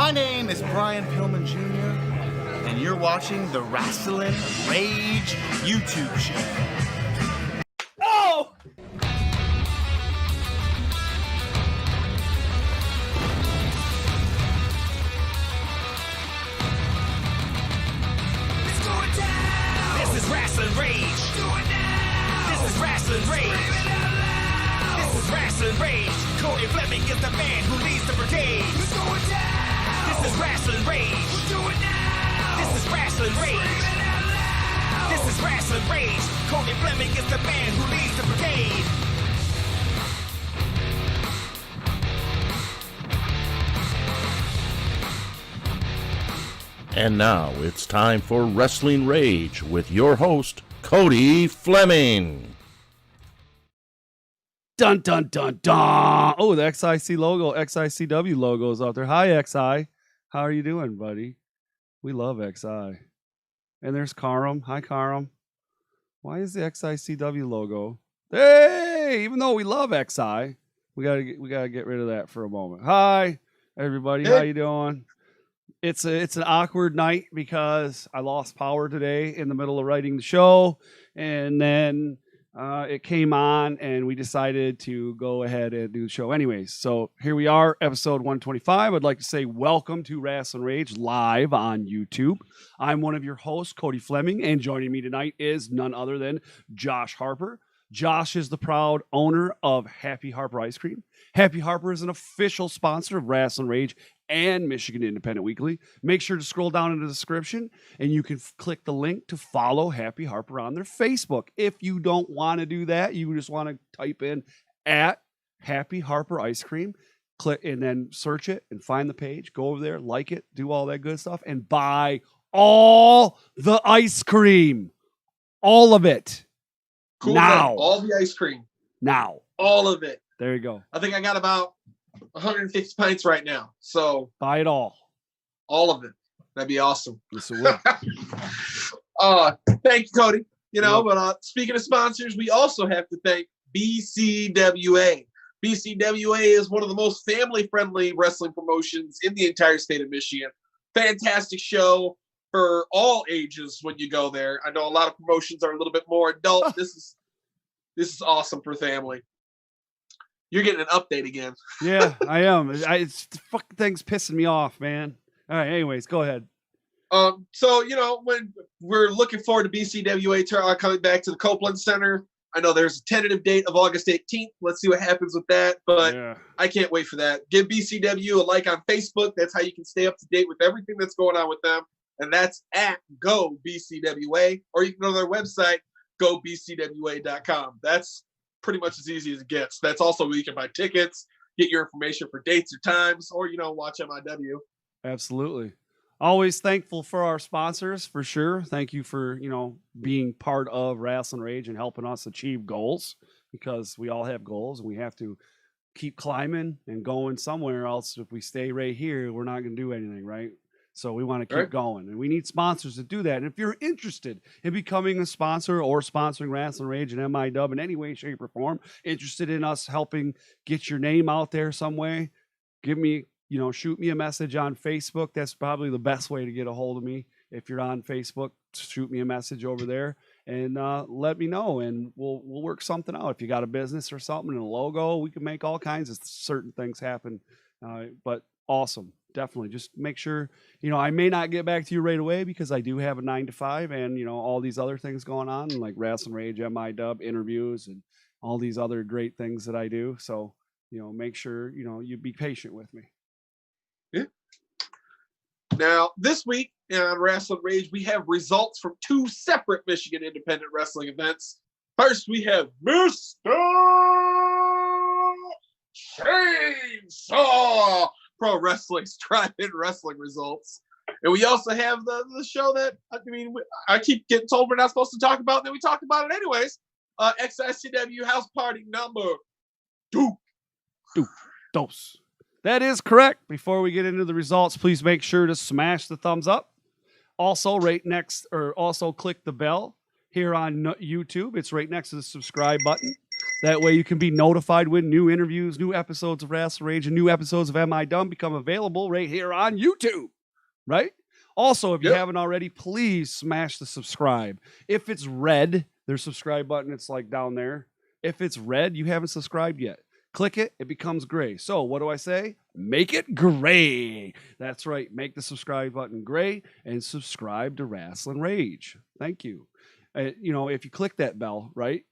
My name is Brian Pillman Jr., and you're watching the Rasslin Rage YouTube show. Oh! It's going down! This is Rasslin Rage! It's going down! This is Rasslin Rage! Scream it out loud! This is Rasslin Rage! Cody Fleming is the man who leads the brigade! It's going down! This is Rasslin Rage! We'll do it now! This is Rasslin Rage! Scream it out loud! This is Rasslin Rage! Cody Fleming is the man who leads the brigade! And now it's time for Rasslin Rage with your host, Cody Fleming. Dun, dun, dun, dun. Oh, the XICW logo is out there. Hi, XI. How are you doing, buddy? We love XI. And there's Karam. Hi, Karam. Why is the XICW logo? Hey, even though we love XI, we gotta get rid of that for a moment. Hi, everybody. How you doing? It's an awkward night because I lost power today in the middle of writing the show, and then it came on, and we decided to go ahead and do the show anyways. So here we are, episode 125. I'd like to say welcome to Rasslin Rage live on YouTube. I'm one of your hosts, Cody Fleming, and joining me tonight is none other than Josh Harper. Josh is the proud owner of Happy Harper Ice Cream. Happy Harper is an official sponsor of Rasslin Rage and Michigan Independent Weekly. Make sure to scroll down in the description and you can click the link to follow Happy Harper on their Facebook. If you don't want to do that, you just want to type in at Happy Harper Ice Cream, click and then search it and find the page. Go over there, like it, do all that good stuff, and buy all the ice cream. All of it. Cool. Now. All the ice cream. Now. All of it. There you go. I think I got about 150 pints right now. So buy it all. All of it. That'd be awesome. Yes, it will. Thank you, Cody. But speaking of sponsors, we also have to thank BCWA. BCWA is one of the most family-friendly wrestling promotions in the entire state of Michigan. Fantastic show for all ages when you go there. I know a lot of promotions are a little bit more adult. This is awesome for family. You're getting an update again. Yeah, I am. It's the fucking thing's pissing me off, man. All right, anyways, go ahead. So, when we're looking forward to BCWA coming back to the Copeland Center, I know there's a tentative date of August 18th. Let's see what happens with that, but yeah. I can't wait for that. Give BCW a like on Facebook. That's how you can stay up to date with everything that's going on with them, and that's at Go BCWA, or you can go to their website, gobcwa.com. That's pretty much as easy as it gets. That's also where you can buy tickets, get your information for dates or times, or, watch MIW. Absolutely. Always thankful for our sponsors, for sure. Thank you for, being part of Rasslin Rage and helping us achieve goals, because we all have goals and we have to keep climbing and going somewhere else. If we stay right here, we're not going to do anything, right? So we want to keep going, and we need sponsors to do that. And if you're interested in becoming a sponsor or sponsoring Rasslin Rage and MIW in any way, shape, or form, interested in us helping get your name out there some way, give me, shoot me a message on Facebook. That's probably the best way to get a hold of me. If you're on Facebook, shoot me a message over there and let me know, and we'll work something out. If you got a business or something and a logo, we can make all kinds of certain things happen. But awesome. Definitely. Just make sure, I may not get back to you right away because I do have a 9 to 5 and, all these other things going on, like Rasslin Rage, MIW, interviews, and all these other great things that I do. So, make sure, you be patient with me. Yeah. Now, this week on Rasslin Rage, we have results from 2 separate Michigan independent wrestling events. First, we have Mr. Chainsaw Pro Wrestling's drive-in wrestling results. And we also have the show that, I keep getting told we're not supposed to talk about, and then we talk about it anyways. XICW House Party number 2. Dos. That is correct. Before we get into the results, please make sure to smash the thumbs up. Also, also click the bell here on YouTube. It's right next to the subscribe button. That way you can be notified when new interviews, new episodes of Rasslin Rage, and new episodes of Am I Dumb become available right here on YouTube, right? Also, if you haven't already, please smash the subscribe. If it's red, there's subscribe button. It's like down there. If it's red, you haven't subscribed yet. Click it, it becomes gray. So what do I say? Make it gray. That's right. Make the subscribe button gray and subscribe to Rasslin Rage. Thank you. If you click that bell, right,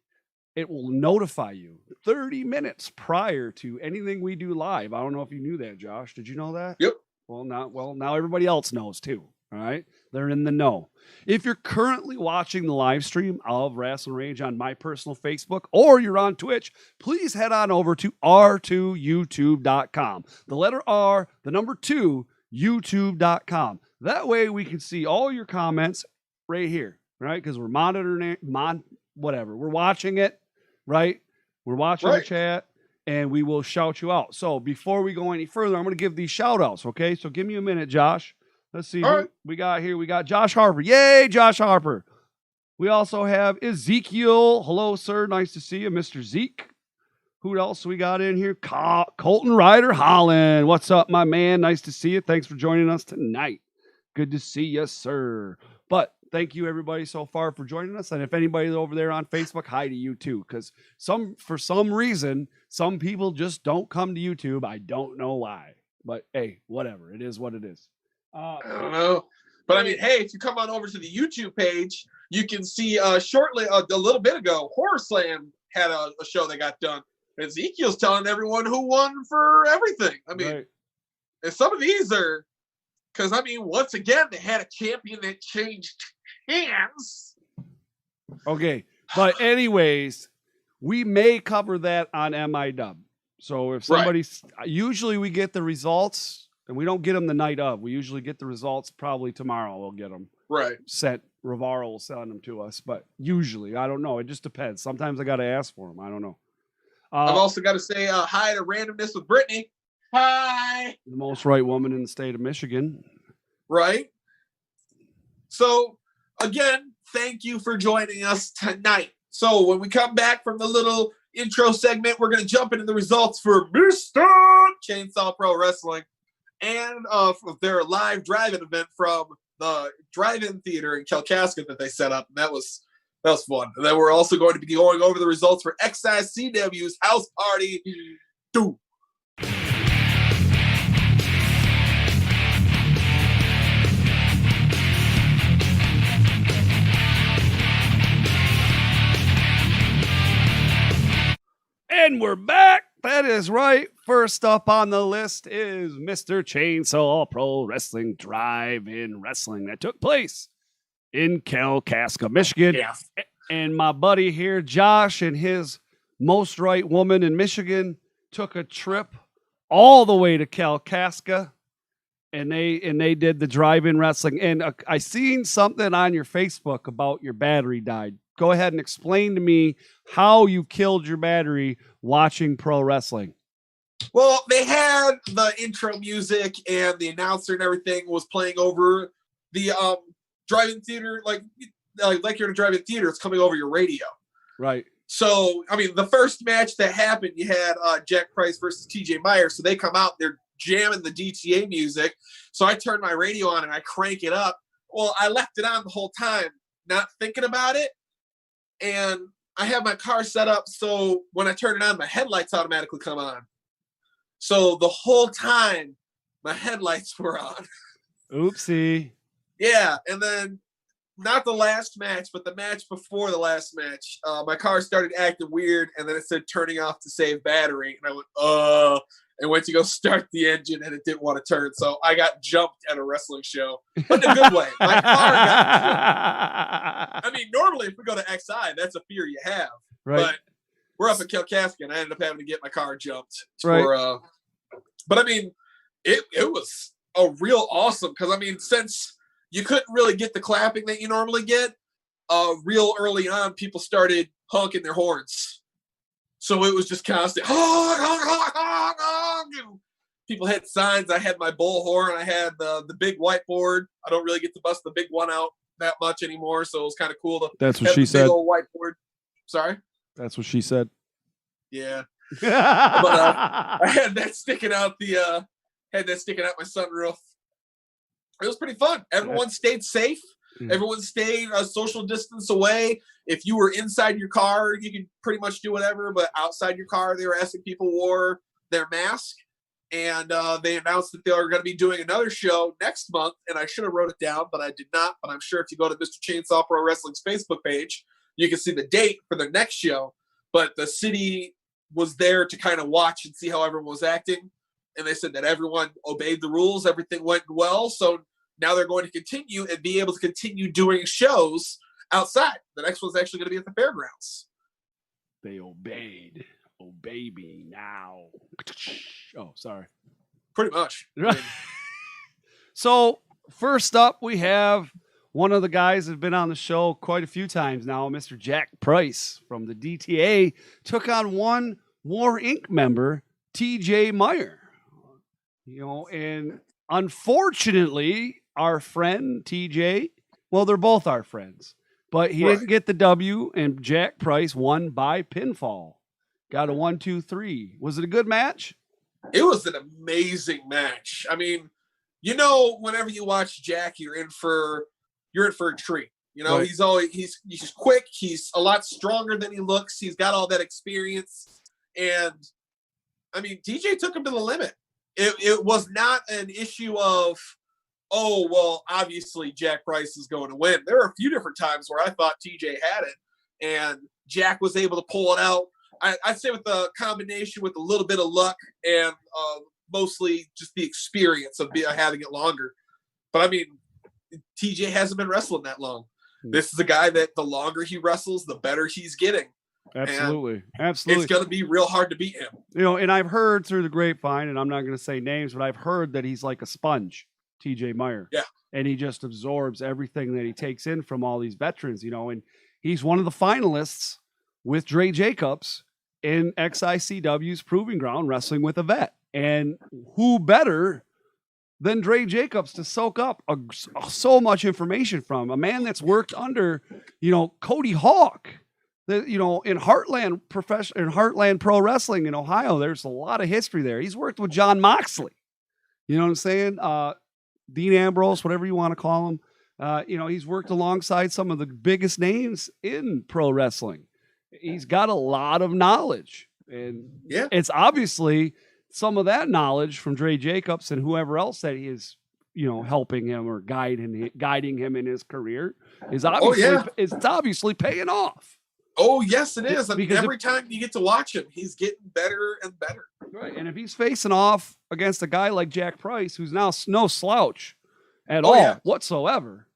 it will notify you 30 minutes prior to anything we do live. I don't know if you knew that, Josh. Did you know that? Yep. Well, now everybody else knows too. All right. They're in the know. If you're currently watching the live stream of Rasslin Rage on my personal Facebook or you're on Twitch, please head on over to r2youtube.com. The letter R, the number 2, youtube.com. That way we can see all your comments right here, right? Because we're monitoring it, whatever. We're watching it, right? We're watching the chat. And we will shout you out. So before we go any further, I'm going to give these shout outs. Okay. So give me a minute, Josh. Let's see who we got here. We got Josh Harper. Yay, Josh Harper. We also have Ezekiel. Hello, sir. Nice to see you, Mr. Zeke. Who else we got in here? Colton Ryder Holland. What's up, my man? Nice to see you. Thanks for joining us tonight. Good to see you, sir. But thank you, everybody, so far for joining us. And if anybody's over there on Facebook, hi to you too. Because for some reason, some people just don't come to YouTube. I don't know why. But hey, whatever. It is what it is. I don't know. But I mean, hey, if you come on over to the YouTube page, you can see shortly, a little bit ago, Horror Slam had a show that got done. Ezekiel's telling everyone who won for everything. I mean, and some of these are, because I mean, once again, they had a champion that changed hands. Okay. But anyways, we may cover that on MIW. So if somebody's, usually we get the results. And we don't get them the night of. We usually get the results probably tomorrow. We'll get them sent. Rivaro will send them to us. But usually, I don't know. It just depends. Sometimes I got to ask for them. I don't know. I've also got to say hi to Randomness with Brittany. Hi. The most right woman in the state of Michigan. Right. So, again, thank you for joining us tonight. So, when we come back from the little intro segment, we're going to jump into the results for Mr. Chainsaw Pro Wrestling. And their live drive-in event from the drive-in theater in Kalkasa that they set up. And that was fun. And then we're also going to be going over the results for XICW's House Party 2. And we're back. That is right. First up on the list is Mr. Chainsaw Pro Wrestling Drive-In Wrestling that took place in Kalkasa, Michigan. Yeah. And my buddy here, Josh, and his most right woman in Michigan took a trip all the way to Kalkasa, and they did the drive-in wrestling. And I seen something on your Facebook about your battery died. Go ahead and explain to me how you killed your battery watching pro wrestling. Well, they had the intro music and the announcer and everything was playing over the drive-in theater, like you're in a drive-in theater, it's coming over your radio. Right. So, I mean, the first match that happened, you had Jack Price versus TJ Meyer. So they come out, they're jamming the DTA music. So I turned my radio on and I crank it up. Well, I left it on the whole time, not thinking about it. And I have my car set up so when I turn it on, my headlights automatically come on. So the whole time, my headlights were on. Oopsie. Yeah, and then not the last match, but the match before the last match, my car started acting weird, and then it said turning off to save battery. And I went, and went to go start the engine, and it didn't want to turn. So I got jumped at a wrestling show, but in a good way. My car got jumped. I mean, normally if we go to XI, that's a fear you have. Right. But we're up in Kalkasa, and I ended up having to get my car jumped. For, but I mean, it was a real awesome, because I mean, since you couldn't really get the clapping that you normally get, real early on, people started honking their horns. So it was just constant. People had signs. I had my bullhorn. I had the big whiteboard. I don't really get to bust the big one out that much anymore, so it was kind of cool to That's what she said. Big old whiteboard. Sorry? That's what she said. Yeah. But I had that sticking out my sunroof. It was pretty fun. Everyone stayed safe. Everyone stayed a social distance away. If you were inside your car, you could pretty much do whatever, but outside your car, they were asking people wore their mask. And they announced that they are going to be doing another show next month. And I should have wrote it down, but I did not. But I'm sure if you go to Mr. Chainsaw Pro Wrestling's Facebook page, you can see the date for their next show. But the city was there to kind of watch and see how everyone was acting. And they said that everyone obeyed the rules. Everything went well. So now they're going to continue and be able to continue doing shows outside. The next one's actually going to be at the fairgrounds. They obeyed. Obey me now. Oh, sorry. Pretty much. So first up, we have one of the guys that have been on the show quite a few times now, Mr. Jack Price from the DTA, took on one War Inc. member, TJ Meyer. You know, and unfortunately, our friend TJ, well, they're both our friends, but he didn't get the W, and Jack Price won by pinfall. Got a 1-2-3. Was it a good match? It was an amazing match. I mean, you know, whenever you watch Jack, you're in for a treat. You know, he's quick. He's a lot stronger than he looks. He's got all that experience. And I mean, TJ took him to the limit. It was not an issue of, oh, well, obviously Jack Price is going to win. There were a few different times where I thought TJ had it, and Jack was able to pull it out. I'd say with the combination with a little bit of luck and mostly just the experience of having it longer. But I mean, TJ hasn't been wrestling that long. This is a guy that the longer he wrestles, the better he's getting. Absolutely. And Absolutely. It's going to be real hard to beat him. You know, and I've heard through the grapevine, and I'm not going to say names, but I've heard that he's like a sponge, TJ Meyer. Yeah. And he just absorbs everything that he takes in from all these veterans, you know, and he's one of the finalists with Dre Jacobs in XICW's Proving Ground, wrestling with a vet. And who better than Dre Jacobs to soak up so much information from a man that's worked under, you know, Cody Hawk, you know, in Heartland Pro Wrestling in Ohio. There's a lot of history there. He's worked with John Moxley, you know what I'm saying? Dean Ambrose, whatever you want to call him. You know, he's worked alongside some of the biggest names in pro wrestling. He's got a lot of knowledge, and it's obviously some of that knowledge from Dre Jacobs and whoever else that he is, you know, helping him or guiding him in his career is obviously, it's obviously paying off. Oh, yes, it is. I mean, every time you get to watch him, he's getting better and better. Right. And if he's facing off against a guy like Jack Price, who's now no slouch at all whatsoever,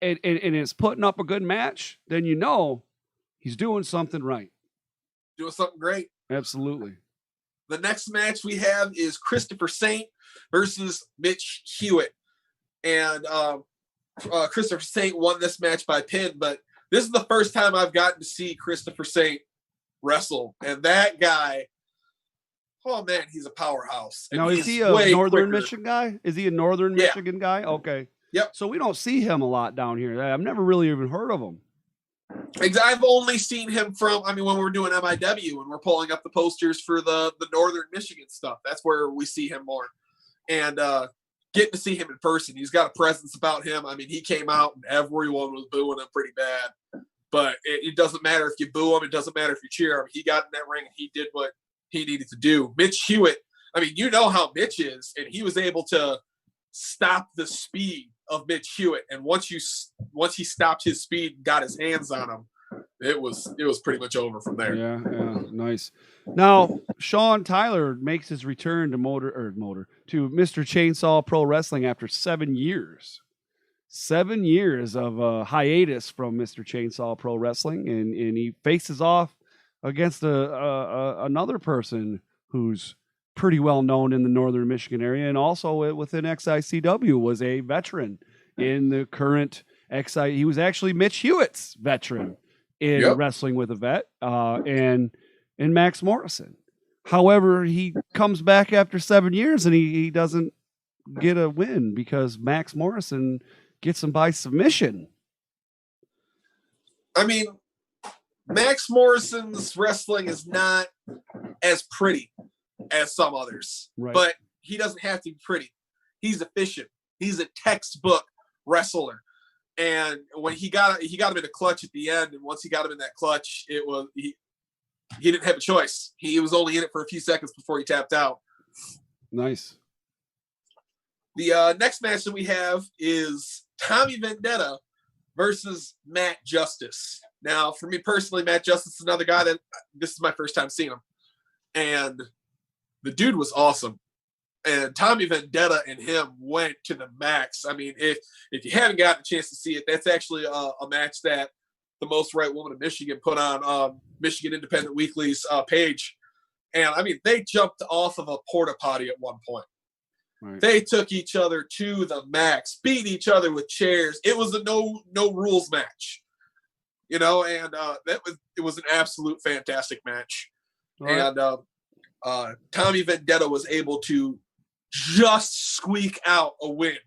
and is putting up a good match, then you know he's doing something right. Doing something great. Absolutely. The next match we have is Christopher Saint versus Mitch Hewitt. And Christopher Saint won this match by pin, but this is the first time I've gotten to see Christopher Saint wrestle. And that guy, oh man, he's a powerhouse. And now, is he a Northern Michigan guy? Is he a Northern Michigan guy? Okay. Yep. So we don't see him a lot down here. I've never really even heard of him. I've only seen him from, I mean, when we're doing MIW and we're pulling up the posters for the Northern Michigan stuff. That's where we see him more. And getting to see him in person, he's got a presence about him. I mean, he came out and everyone was booing him pretty bad. But it doesn't matter if you boo him. It doesn't matter if you cheer him. He got in that ring and he did what he needed to do. Mitch Hewitt, I mean, you know how Mitch is, and he was able to stop the speed of Mitch Hewitt. And once he stopped his speed and got his hands on him, it was pretty much over from there. Yeah, nice. Now, Sean Tyler makes his return to to Mr. Chainsaw Pro Wrestling after 7 years. 7 years of hiatus from Mr. Chainsaw Pro Wrestling, and he faces off against another person who's pretty well known in the Northern Michigan area, and also within XICW, was a veteran in the current XI. He was actually Mitch Hewitt's veteran in wrestling with a vet, and Max Morrison. However, he comes back after 7 years and he doesn't get a win because Max Morrison gets him by submission. I mean, Max Morrison's wrestling is not as pretty as some others, but he doesn't have to be pretty. He's efficient. He's a textbook wrestler. And when he got him in a clutch at the end, and once he got him in that clutch, it was he didn't have a choice. He was only in it for a few seconds before he tapped out. Nice. The next match that we have is Tommy Vendetta versus Matt Justice. Now, for me personally, Matt Justice is another guy that this is my first time seeing him. And the dude was awesome. And Tommy Vendetta and him went to the max. I mean, if you haven't gotten a chance to see it, that's actually a match that the Most Right Woman of Michigan put on Michigan Independent Weekly's page. And, I mean, they jumped off of a porta potty at one point. Right. They took each other to the max, beat each other with chairs. It was a no rules match, and it was an absolute fantastic match. Right. And Tommy Vendetta was able to just squeak out a win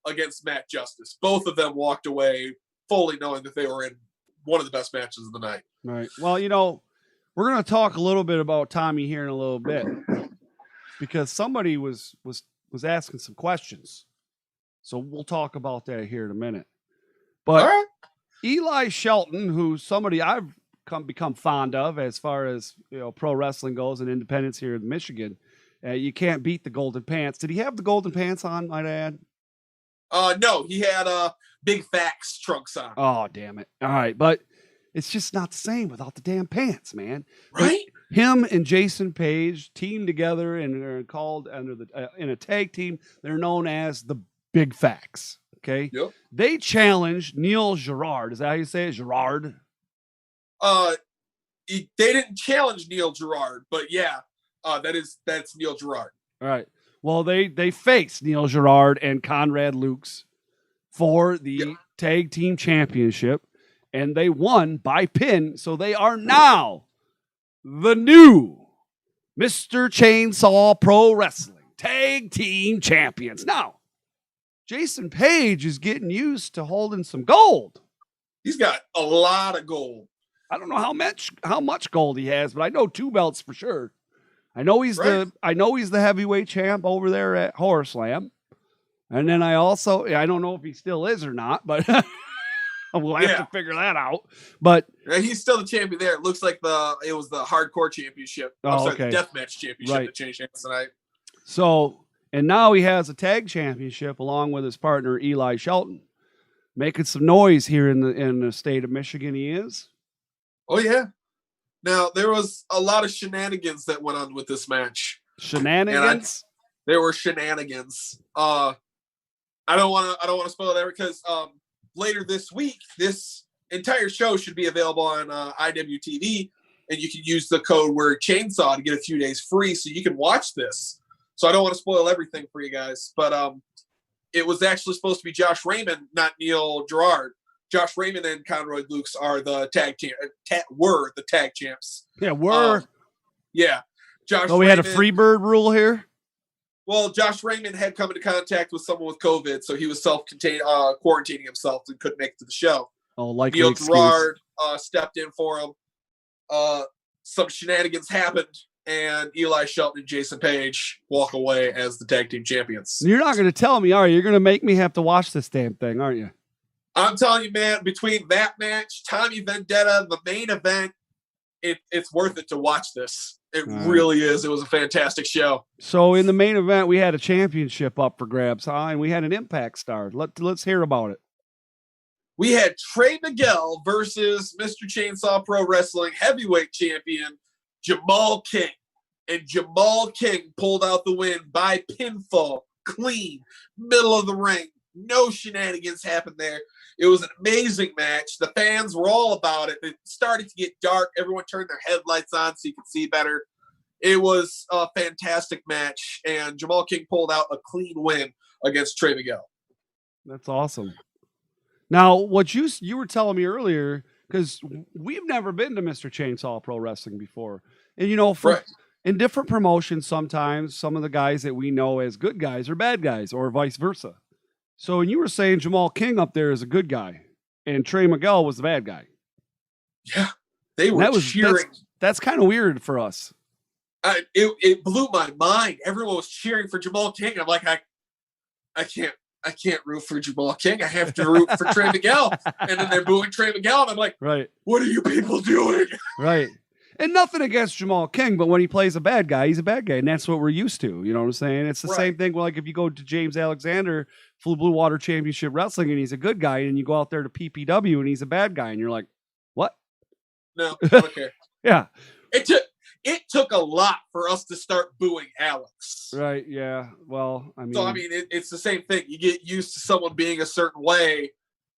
against Matt Justice. Both of them walked away fully knowing that they were in one of the best matches of the night. Right. Well, we're going to talk a little bit about Tommy here in a little bit because somebody was asking some questions. So we'll talk about that here in a minute. But Eli Shelton, who's somebody I've become fond of as far as pro wrestling goes and independence here in Michigan, you can't beat the golden pants. Did he have the golden pants on, might I add? No, he had Big Facts trunks on. Oh, damn it. All right, but it's just not the same without the damn pants, man. Right? Him and Jason Page teamed together and are called under in a tag team. They're known as the Big Facts. Okay. Yep. They challenged Neil Gerard. Is that how you say it? Gerard? They didn't challenge Neil Gerard, but yeah, that's Neil Gerard. All right. Well, they faced Neil Gerard and Conrad Lukes for the tag team championship, and they won by pin. So they are now the new Mr. Chainsaw Pro Wrestling Tag Team Champions. Now, Jason Page is getting used to holding some gold. He's got a lot of gold. I don't know how much gold he has, but I know 2 belts for sure. I know he's the heavyweight champ over there at Horror Slam. And then I don't know if he still is or not, but we'll have to figure that out. But he's still the champion there. It looks like it was the hardcore championship. The deathmatch championship that changed hands tonight. So, and now he has a tag championship along with his partner Eli Shelton, making some noise here in the state of Michigan. He is. Oh yeah. Now there was a lot of shenanigans that went on with this match. Shenanigans. There were shenanigans. I don't want to spoil that because later this week, this entire show should be available on IWTV, and you can use the code word chainsaw to get a few days free, so you can watch this. So I don't want to spoil everything for you guys, but it was actually supposed to be Josh Raymond, not Neil Gerard. Josh Raymond and Conrad Lukes are the were the tag champs. Yeah, were. Yeah. Josh. We had a free bird rule here. Well, Josh Raymond had come into contact with someone with COVID, so he was self-contained, quarantining himself and couldn't make it to the show. Oh, likely Neil excuse. Gerard stepped in for him. Some shenanigans happened, and Eli Shelton and Jason Page walk away as the tag team champions. You're not going to tell me, are you? You're going to make me have to watch this damn thing, aren't you? I'm telling you, man, between that match, Tommy Vendetta, the main event, it's worth it to watch this. It really is. It was a fantastic show. So in the main event, we had a championship up for grabs, huh? And we had an Impact star. Let's hear about it. We had Trey Miguel versus Mr. Chainsaw Pro Wrestling heavyweight champion Jamal King. And Jamal King pulled out the win by pinfall, clean, middle of the ring. No shenanigans happened there. It was an amazing match. The fans were all about it. It started to get dark. Everyone turned their headlights on so you could see better. It was a fantastic match, and Jamal King pulled out a clean win against Trey Miguel. That's awesome. Now, what you were telling me earlier, because we've never been to Mr. Chainsaw Pro Wrestling before. And, in different promotions, sometimes some of the guys that we know as good guys are bad guys or vice versa. So when you were saying Jamal King up there is a good guy and Trey Miguel was the bad guy. Yeah. They were cheering. That's kind of weird for us. It blew my mind. Everyone was cheering for Jamal King. I'm like, I can't root for Jamal King. I have to root for Trey Miguel. And then they're booing Trey Miguel. And I'm like, right. What are you people doing? Right. And nothing against Jamal King, but when he plays a bad guy, he's a bad guy. And that's what we're used to. You know what I'm saying? It's the same thing. Like if you go to James Alexander, Blue Water Championship Wrestling, and he's a good guy, and you go out there to PPW and he's a bad guy, and you're like, what? No, I don't care. Yeah. It took a lot for us to start booing Alex. Right. Yeah. Well, I mean, it's the same thing. You get used to someone being a certain way.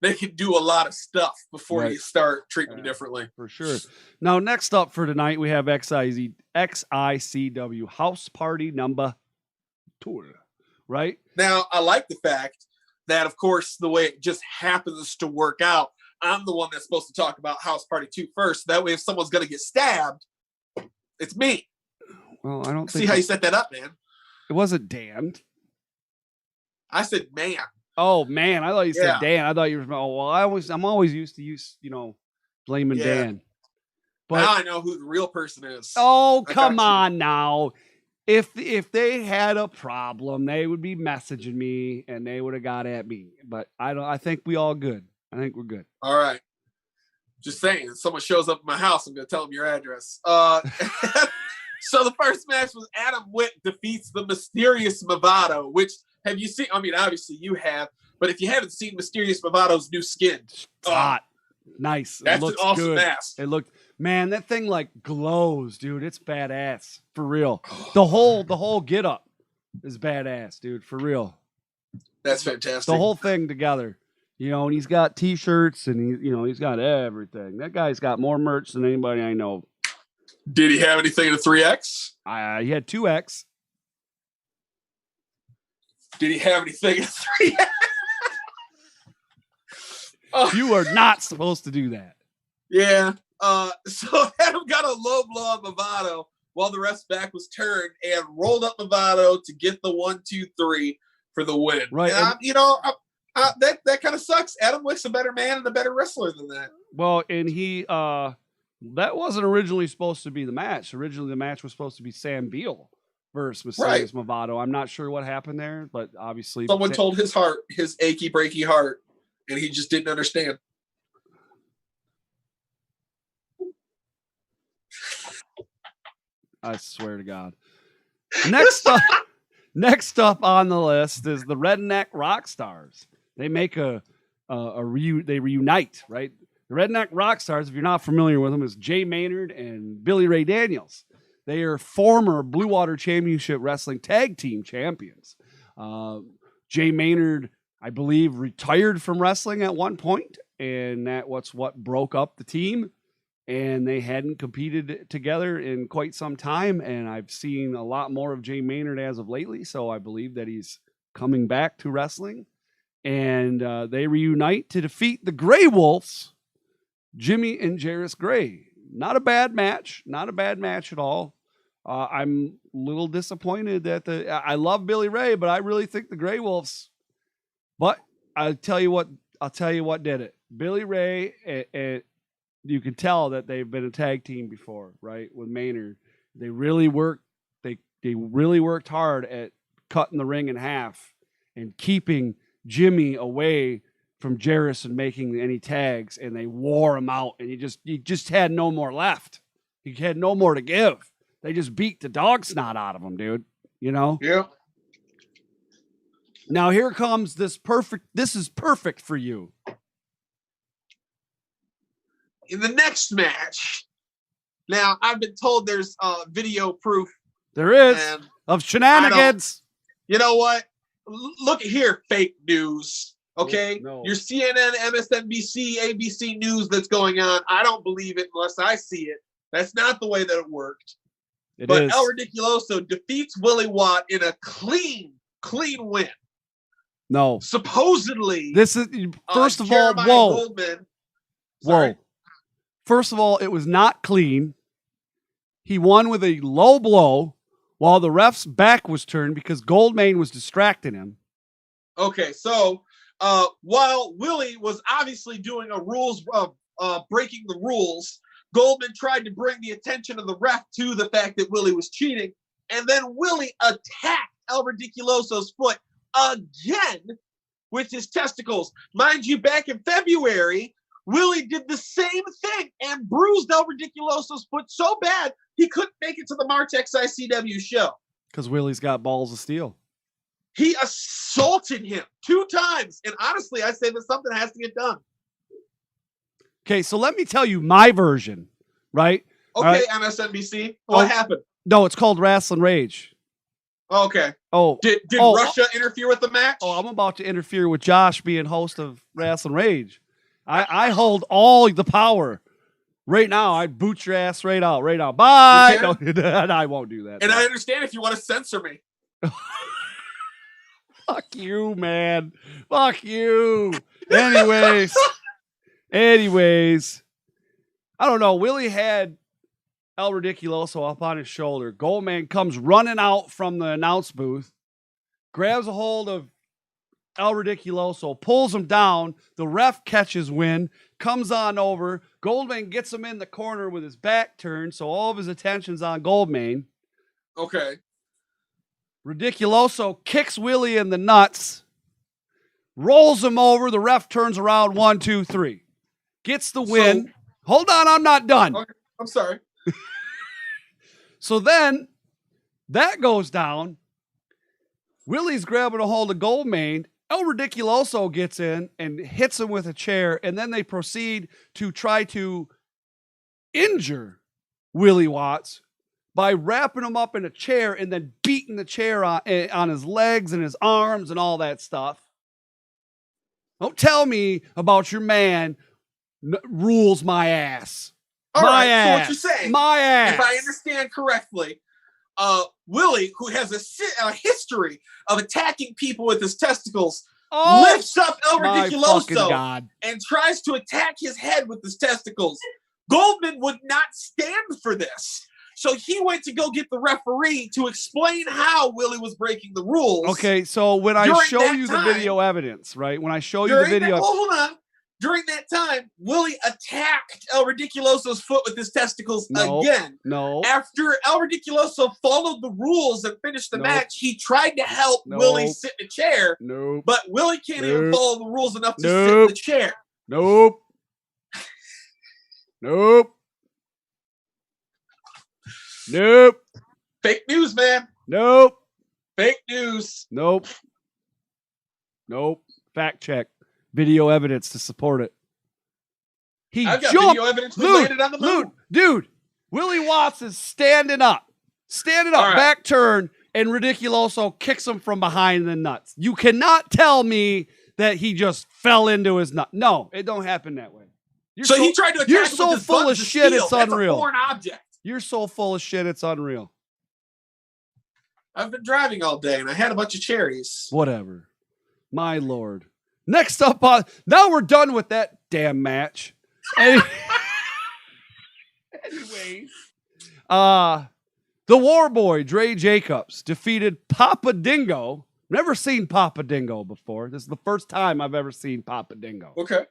They can do a lot of stuff before you start treating them differently. For sure. Now, next up for tonight, we have XICW House Party number 2. Right? Now, I like the fact that, of course, the way it just happens to work out, I'm the one that's supposed to talk about House Party 2 first. That way, if someone's going to get stabbed, it's me. Well, I don't see how you set that up, man. It wasn't Dan. I said man. Oh man, I thought you said Dan. I thought you were. Oh well, I'm always used to blaming Dan. But now I know who the real person is. Oh come on now. If they had a problem, they would be messaging me and they would have got at me. But I think we all good. I think we're good. All right. Just saying, if someone shows up at my house, I'm going to tell them your address. So the first match was Adam Witt defeats the Mysterious Movado, which have you seen? I mean, obviously you have, but if you haven't seen Mysterious Movado's new skin, it's hot. Nice. That's an awesome mask. It looked, man, that thing like glows, dude. It's badass. For real. The whole get up is badass, dude. For real. That's fantastic. The whole thing together. And he's got T-shirts and he's got everything. That guy's got more merch than anybody I know. Did he have anything in a 3X? He had 2X. Did he have anything in a 3X? You are not supposed to do that. Yeah. So Adam got a low blow on Movado while the ref's back was turned and rolled up Movado to get the 1-2-3 for the win. Right. And, that kind of sucks. Adam Witt's a better man and a better wrestler than that. Well, and he that wasn't originally supposed to be the match. Originally, the match was supposed to be Sam Beal versus Mysterious Movado. I'm not sure what happened there, but obviously someone told his achy breaky heart, and he just didn't understand. I swear to God. Next up on the list is the Redneck Rock Stars. They make they reunite, right? The Redneck Rock Stars, if you're not familiar with them, is Jay Maynard and Billy Ray Daniels. They are former Blue Water Championship Wrestling Tag Team champions. Jay Maynard, I believe, retired from wrestling at one point, and that's what broke up the team. And they hadn't competed together in quite some time. And I've seen a lot more of Jay Maynard as of lately. So I believe that he's coming back to wrestling. And they reunite to defeat the Grey Wolves, Jimmy and Jarris Gray. Not a bad match. Not a bad match at all. I'm a little disappointed that I love Billy Ray, but I really think the Grey Wolves. But I'll tell you what did it. Billy Ray and you can tell that they've been a tag team before, right? With Maynard, they really worked. They really worked hard at cutting the ring in half and keeping Jimmy away from Jarris and making any tags, and they wore him out. And he just had no more left. He had no more to give. They just beat the dog snot out of him, dude. Yeah. Now here comes this perfect. This is perfect for you. In the next match, now I've been told there's video proof. There is of shenanigans. You know what? Look at here, fake news. Okay, no. Your CNN, MSNBC, ABC news that's going on. I don't believe it unless I see it. That's not the way that it worked. But El Ridiculoso defeats Willie Watt in a clean win. No, supposedly this is first of all. Whoa, Goldman, whoa. First of all, it was not clean. He won with a low blow while the ref's back was turned because Goldman was distracting him. Okay, so while Willie was obviously doing a rules breaking the rules Goldman tried to bring the attention of the ref to the fact that Willie was cheating. And then Willie attacked El Ridiculoso's foot again with his testicles. Mind you, back in February, Willie did the same thing and bruised El Ridiculoso's foot so bad he couldn't make it to the March XICW show. Because Willie's got balls of steel. He assaulted him 2 times. And honestly, I say that something has to get done. Okay, so let me tell you my version, right? Okay, right. MSNBC. What happened? No, it's called Rasslin Rage. Okay. Oh. Did Russia interfere with the match? Oh, I'm about to interfere with Josh being host of Rasslin Rage. I hold all the power. Right now, I'd boot your ass right out. Bye. No, I won't do that. And I understand if you want to censor me. Fuck you, man. Fuck you. Anyways, I don't know. Willie had El Ridiculoso up on his shoulder. Goldman comes running out from the announce booth, grabs a hold of El Ridiculoso, pulls him down. The ref catches wind, comes on over. Goldman gets him in the corner with his back turned, so all of his attention's on Goldman. Okay. Ridiculoso kicks Willie in the nuts, rolls him over. The ref turns around, 1, 2, 3. Gets the win. So, hold on, I'm not done. Okay, I'm sorry. So then that goes down. Willie's grabbing a hold of Goldman. El Ridiculoso gets in and hits him with a chair, and then they proceed to try to injure Willie Watts by wrapping him up in a chair and then beating the chair on his legs and his arms and all that stuff. Don't tell me about your man rules my ass. All my right, ass. So what you're saying, my ass. If I understand correctly, Willie, who has a history of attacking people with his testicles, lifts up El Ridiculoso and tries to attack his head with his testicles. Goldman would not stand for this. So he went to go get the referee to explain how Willie was breaking the rules. Okay, so when I show you the video evidence, right? When I show you the video... hold on. During that time, Willie attacked El Ridiculoso's foot with his testicles again. No. After El Ridiculoso followed the rules and finished the match, he tried to help Willie sit in a chair. No. But Willie can't even follow the rules enough to sit in the chair. Nope. Fake news, man. Fake news. Nope. Fact check. Video evidence to support it. I've got video evidence. We landed on the moon. Dude, Willie Watts is standing up, right. Back turn, and Ridiculoso kicks him from behind the nuts. You cannot tell me that he just fell into his nut. No, it don't happen that way. He tried to attack You're so full of shit, it's unreal. That's a foreign object. You're so full of shit, it's unreal. I've been driving all day, and I had a bunch of cherries. Whatever. My lord. Next up now we're done with that damn match. Anyways, the War Boy, Dre Jacobs, defeated Papa Dingo. Never seen Papa Dingo before. This is the first time I've ever seen Papa Dingo. Okay.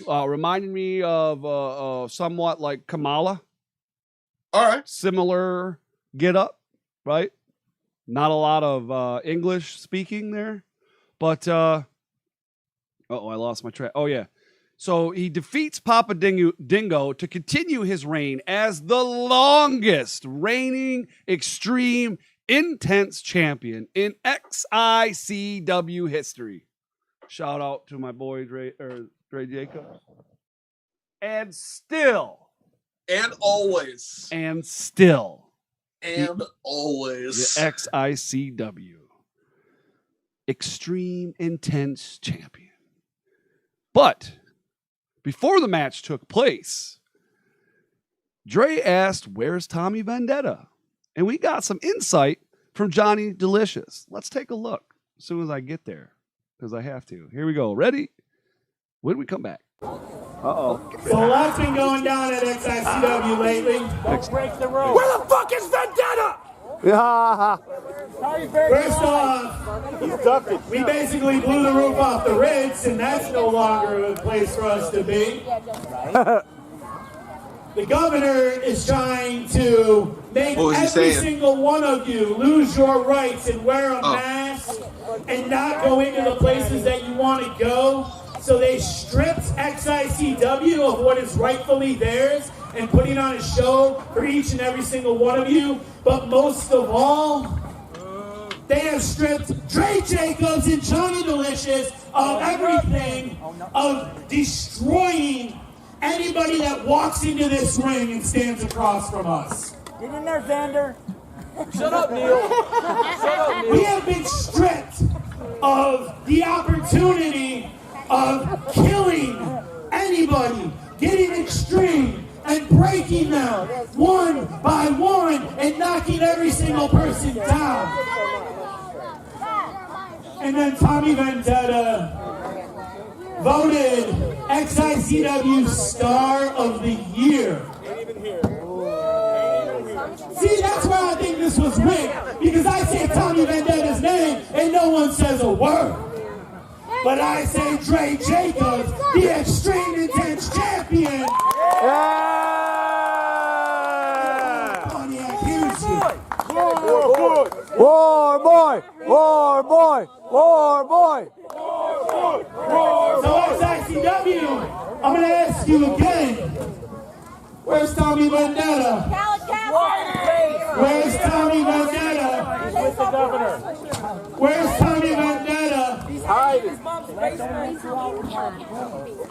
Reminded me of somewhat like Kamala. All right. Similar get up, right? Not a lot of English speaking there, but I lost my track. Oh, yeah. So he defeats Papa Dingo to continue his reign as the longest reigning extreme intense champion in XICW history. Shout out to my boy Dre Jacobs. And still. And always. And still. And always. The XICW. Extreme intense champion. But before the match took place, Dre asked, "Where's Tommy Vendetta?" And we got some insight from Johnny Delicious. Let's take a look as soon as I get there, because I have to. Here we go. Ready? When we come back. So a lot's been going down at XICW lately. Don't break the rules. Where the fuck is Vendetta? First off, we basically blew the roof off the Ritz, and that's no longer a place for us to be. The governor is trying to make every single one of you lose your rights and wear a mask and not go into the places that you want to go. So they stripped XICW of what is rightfully theirs and putting on a show for each and every single one of you. But most of all, they have stripped Dre Jacobs and Johnny Delicious of everything, of destroying anybody that walks into this ring and stands across from us. Get in there, Xander. Shut up, Neil. Shut up, Neil. We have been stripped of the opportunity of killing anybody, getting extreme, and breaking them one by one and knocking every single person down. And then Tommy Vendetta voted XICW Star of the Year. See, that's why I think this was rigged, because I say Tommy Vendetta's name and no one says a word. But I say Dre Jacobs, the Extreme Intense Champion. Pontiac, here's you. War boy! War boy! War boy! So XICW, I'm going to ask you again. Where's Tommy Vendetta? Where's Tommy Vendetta? He's with the governor. Where's Tommy Vendetta? He's hiding.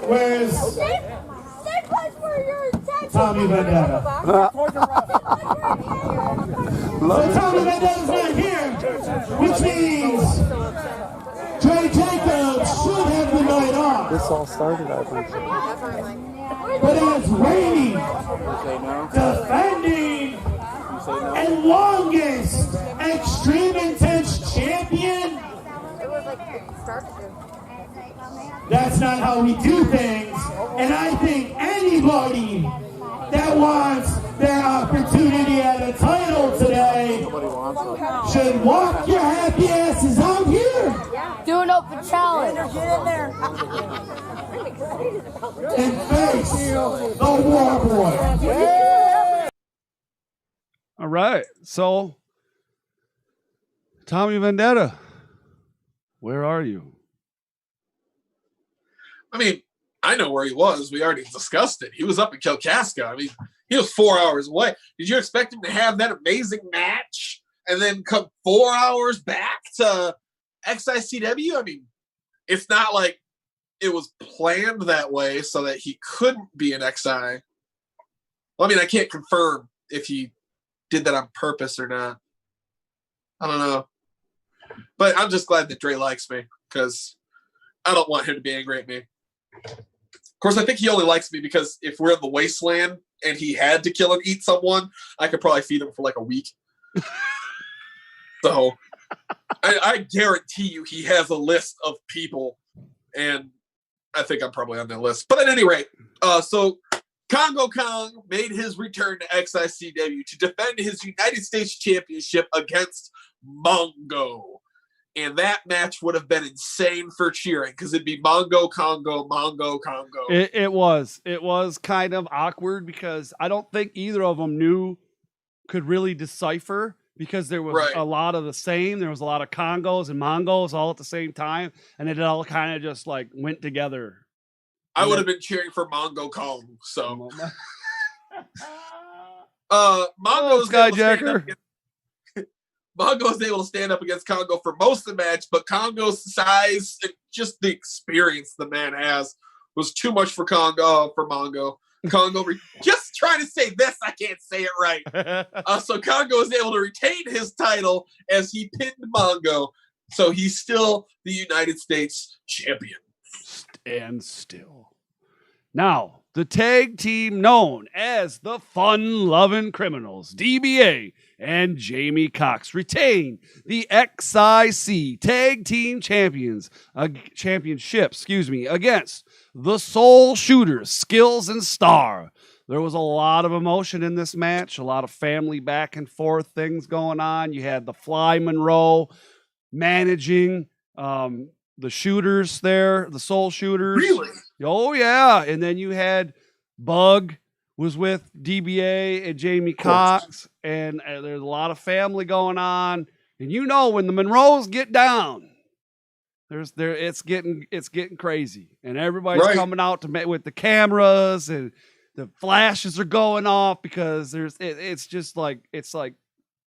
Where's Tommy Vendetta? So Tommy Vendetta's not here, which means Dre Jacobs should have the night off. This all started, I think. But as reigning, defending, and longest Extreme Intense champion, that's not how we do things. And I think anybody that wants their opportunity at a title today should walk your happy asses out here. Do an open challenge. Get in there. And face the War Boy. All right. So, Tommy Vendetta, where are you? I mean, I know where he was. We already discussed it. He was up in Kalkasa. I mean, he was 4 hours away. Did you expect him to have that amazing match and then come 4 hours back to XICW? I mean, it's not like it was planned that way so that he couldn't be an XI. Well, I mean, I can't confirm if he did that on purpose or not. I don't know. But I'm just glad that Dre likes me because I don't want him to be angry at me. Of course, I think he only likes me because if we're in the wasteland and he had to kill and eat someone, I could probably feed him for like a week. So I guarantee you he has a list of people, and I think I'm probably on that list. But at any rate, so Congo Kong made his return to XICW to defend his United States Championship against Mongo. And that match would have been insane for cheering because it'd be Mongo, Congo, Mongo, Congo. It was kind of awkward because I don't think either of them could really decipher because there was a lot of the same. There was a lot of Congos and Mongos all at the same time. And it all kind of just like went together. I would have been cheering for Mongo Kong. So Mongo's Skyjacker. Mongo was able to stand up against Congo for most of the match, but Congo's size and just the experience the man has was too much for Mongo. Congo, just trying to say this, I can't say it right. So Congo was able to retain his title as he pinned Mongo. So he's still the United States champion. Stand still. Now, the tag team known as the Fun-Loving Criminals, DBA and Jamie Cox, retain the XIC Tag Team Championship, against the Soul Shooters, Skills and Star. There was a lot of emotion in this match, a lot of family back and forth things going on. You had the Fly Monroe managing the shooters there, the Soul Shooters. Really? Oh, yeah. And then you had Bug was with DBA and Jamie Cox, and there's a lot of family going on. And you know, when the Monroes get down, it's getting crazy, and everybody's coming out to with the cameras, and the flashes are going off because it's like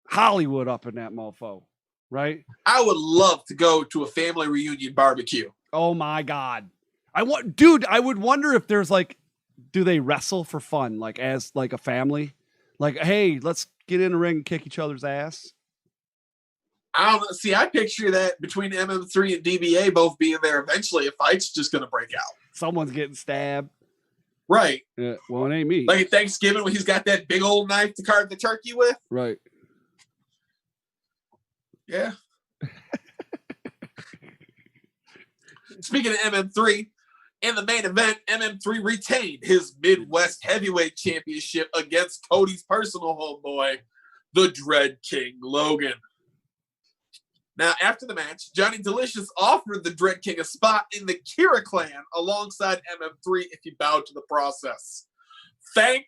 Hollywood up in that mofo, right? I would love to go to a family reunion barbecue. Oh my God. I would wonder if there's like, do they wrestle for fun? Like as like a family, like, hey, let's get in the ring and kick each other's ass. I don't know. See, I picture that between MM3 and DBA both being there eventually, a fight's just going to break out. Someone's getting stabbed. Right. Yeah, well, it ain't me. Like at Thanksgiving when he's got that big old knife to carve the turkey with. Right. Yeah. Speaking of MM3, in the main event, MM3 retained his Midwest Heavyweight Championship against Cody's personal homeboy, the Dread King Logan. Now, after the match, Johnny Delicious offered the Dread King a spot in the Kira clan alongside MM3 if he bowed to the process. Thank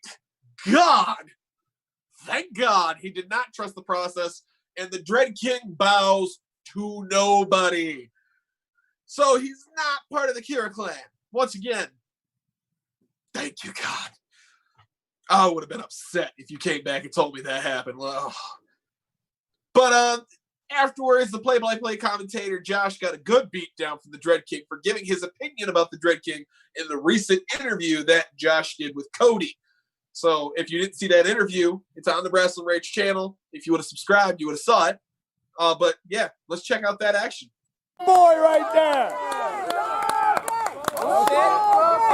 God he did not trust the process, and the Dread King bows to nobody. So he's not part of the Kira clan. Once again, thank you, God. I would have been upset if you came back and told me that happened. Well, but afterwards, the play-by-play commentator Josh got a good beat down from the Dread King for giving his opinion about the Dread King in the recent interview that Josh did with Cody. So if you didn't see that interview, it's on the Rasslin Rage channel. If you would have subscribed, you would have saw it. But yeah, let's check out that action. Boy right there.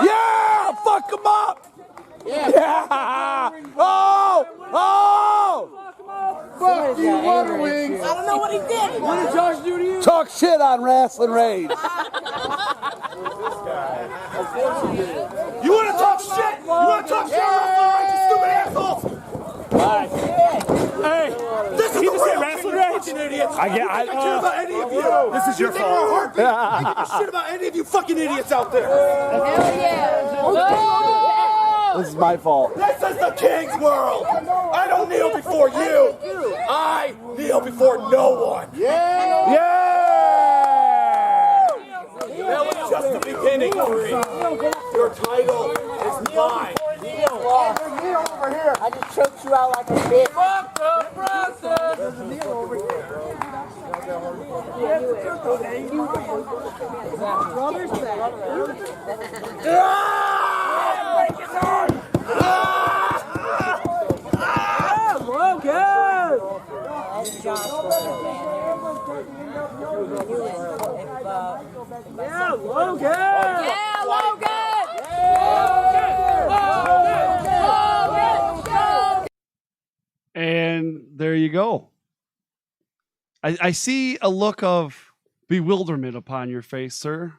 Yeah, fuck him up. Yeah. Oh. Fuck you, Water Wings. I don't know what he did. What did Josh do to you? Talk shit on Rasslin Rage. You want to talk shit? You want to talk shit on Rasslin Rage, you stupid asshole? Hey, this is the real Rasslin Rage, idiots. I don't care about any of you. This is your fault. I don't give a shit about any of you fucking idiots out there. Hell yeah. This is my fault. This is the King's world. I don't kneel before you. I kneel before no one. Yeah. That was just the beginning, Corey. Your title is mine. Kneel over here. I just choked you out like a bitch. Fuck the process. There's a kneel over here. Brother's back. Break his arm. Yeah, Logan! Yeah, Logan! And there you go. I see a look of bewilderment upon your face, sir.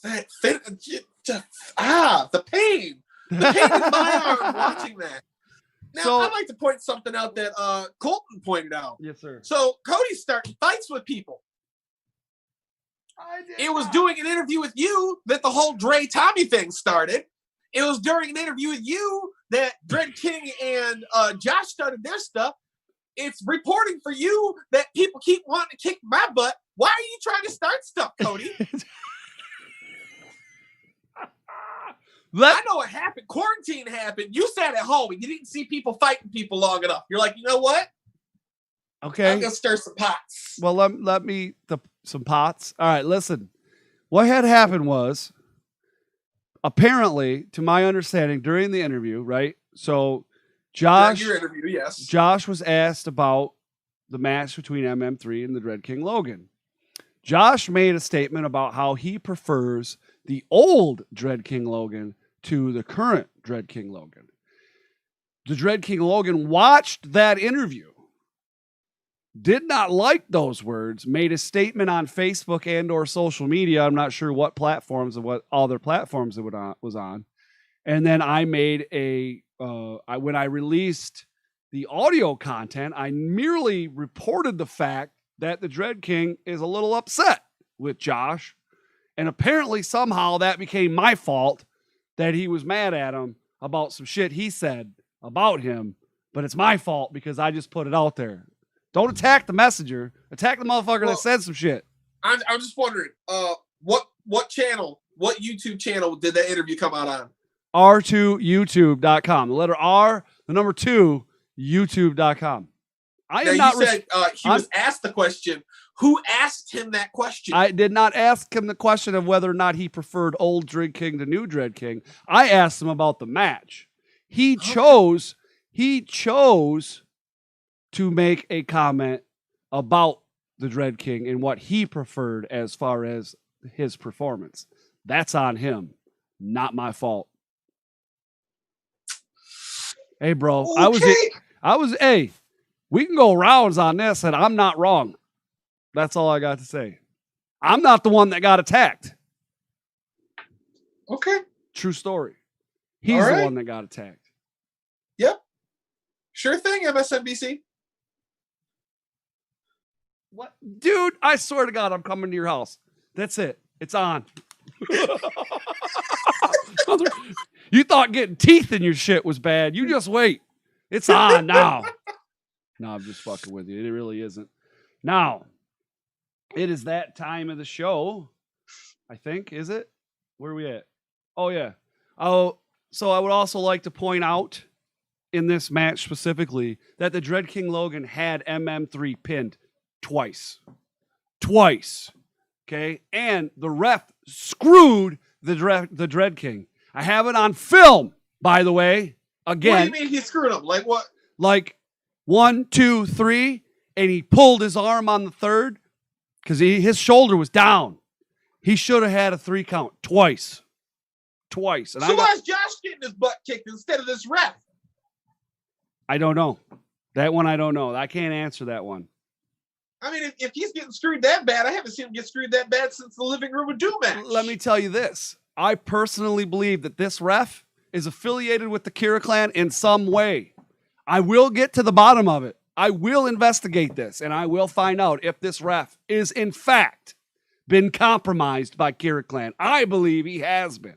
The pain. The pain in my arm watching that. Now, I'd like to point something out that Colton pointed out. Yes, sir. So, Cody's starting fights with people. It was doing an interview with you that the whole Dre Tommy thing started. It was during an interview with you that Dread King and Josh started their stuff. It's reporting for you that people keep wanting to kick my butt. Why are you trying to start stuff, Cody? I know what happened. Quarantine happened. You sat at home and you didn't see people fighting people long enough. You're like, you know what? Okay. I'm going to stir some pots. Well, let me some pots. All right, listen. What had happened was, apparently, to my understanding, during the interview, right? So Josh, your interview, yes. Josh was asked about the match between MM3 and the Dread King Logan. Josh made a statement about how he prefers the old Dread King Logan to the current Dread King Logan. The Dread King Logan watched that interview, did not like those words, made a statement on Facebook and or social media. I'm not sure what platforms and what other platforms it was on. And then I made when I released the audio content, I merely reported the fact that the Dread King is a little upset with Josh. And apparently somehow that became my fault, that he was mad at him about some shit he said about him, but it's my fault because I just put it out there. Don't attack the messenger. Attack the motherfucker that said some shit. I'm just wondering, what channel, what YouTube channel did that interview come out on? R2YouTube.com. The letter R, the number 2, YouTube.com. I am not. You said he was asked the question. Who asked him that question? I did not ask him the question of whether or not he preferred old Dread King to new Dread King. I asked him about the match. He chose to make a comment about the Dread King and what he preferred as far as his performance. That's on him, not my fault. Hey, bro, okay. Hey, we can go rounds on this, and I'm not wrong. That's all I got to say. I'm not the one that got attacked. Okay. True story. He's the one that got attacked. Yep. Sure thing, MSNBC. What? Dude, I swear to God, I'm coming to your house. That's it. It's on. You thought getting teeth in your shit was bad. You just wait. It's on now. No, I'm just fucking with you. It really isn't. Now, it is that time of the show. I think, is it? Where are we at? Oh, yeah. Oh, so I would also like to point out in this match specifically that the Dread King Logan had MM3 pinned twice. Okay? And the ref screwed the Dread King. I have it on film, by the way. Again. What do you mean he screwed him? Like what? Like 1, 2, 3, and he pulled his arm on the third because his shoulder was down. He should have had a 3 count twice. And so why is Josh getting his butt kicked instead of this ref? I don't know. That one I don't know. I can't answer that one. I mean, if he's getting screwed that bad, I haven't seen him get screwed that bad since the Living Room with Doom match. Let me tell you this. I personally believe that this ref is affiliated with the Kira clan in some way. I will get to the bottom of it. I will investigate this, and I will find out if this ref is, in fact, been compromised by Kira clan. I believe he has been.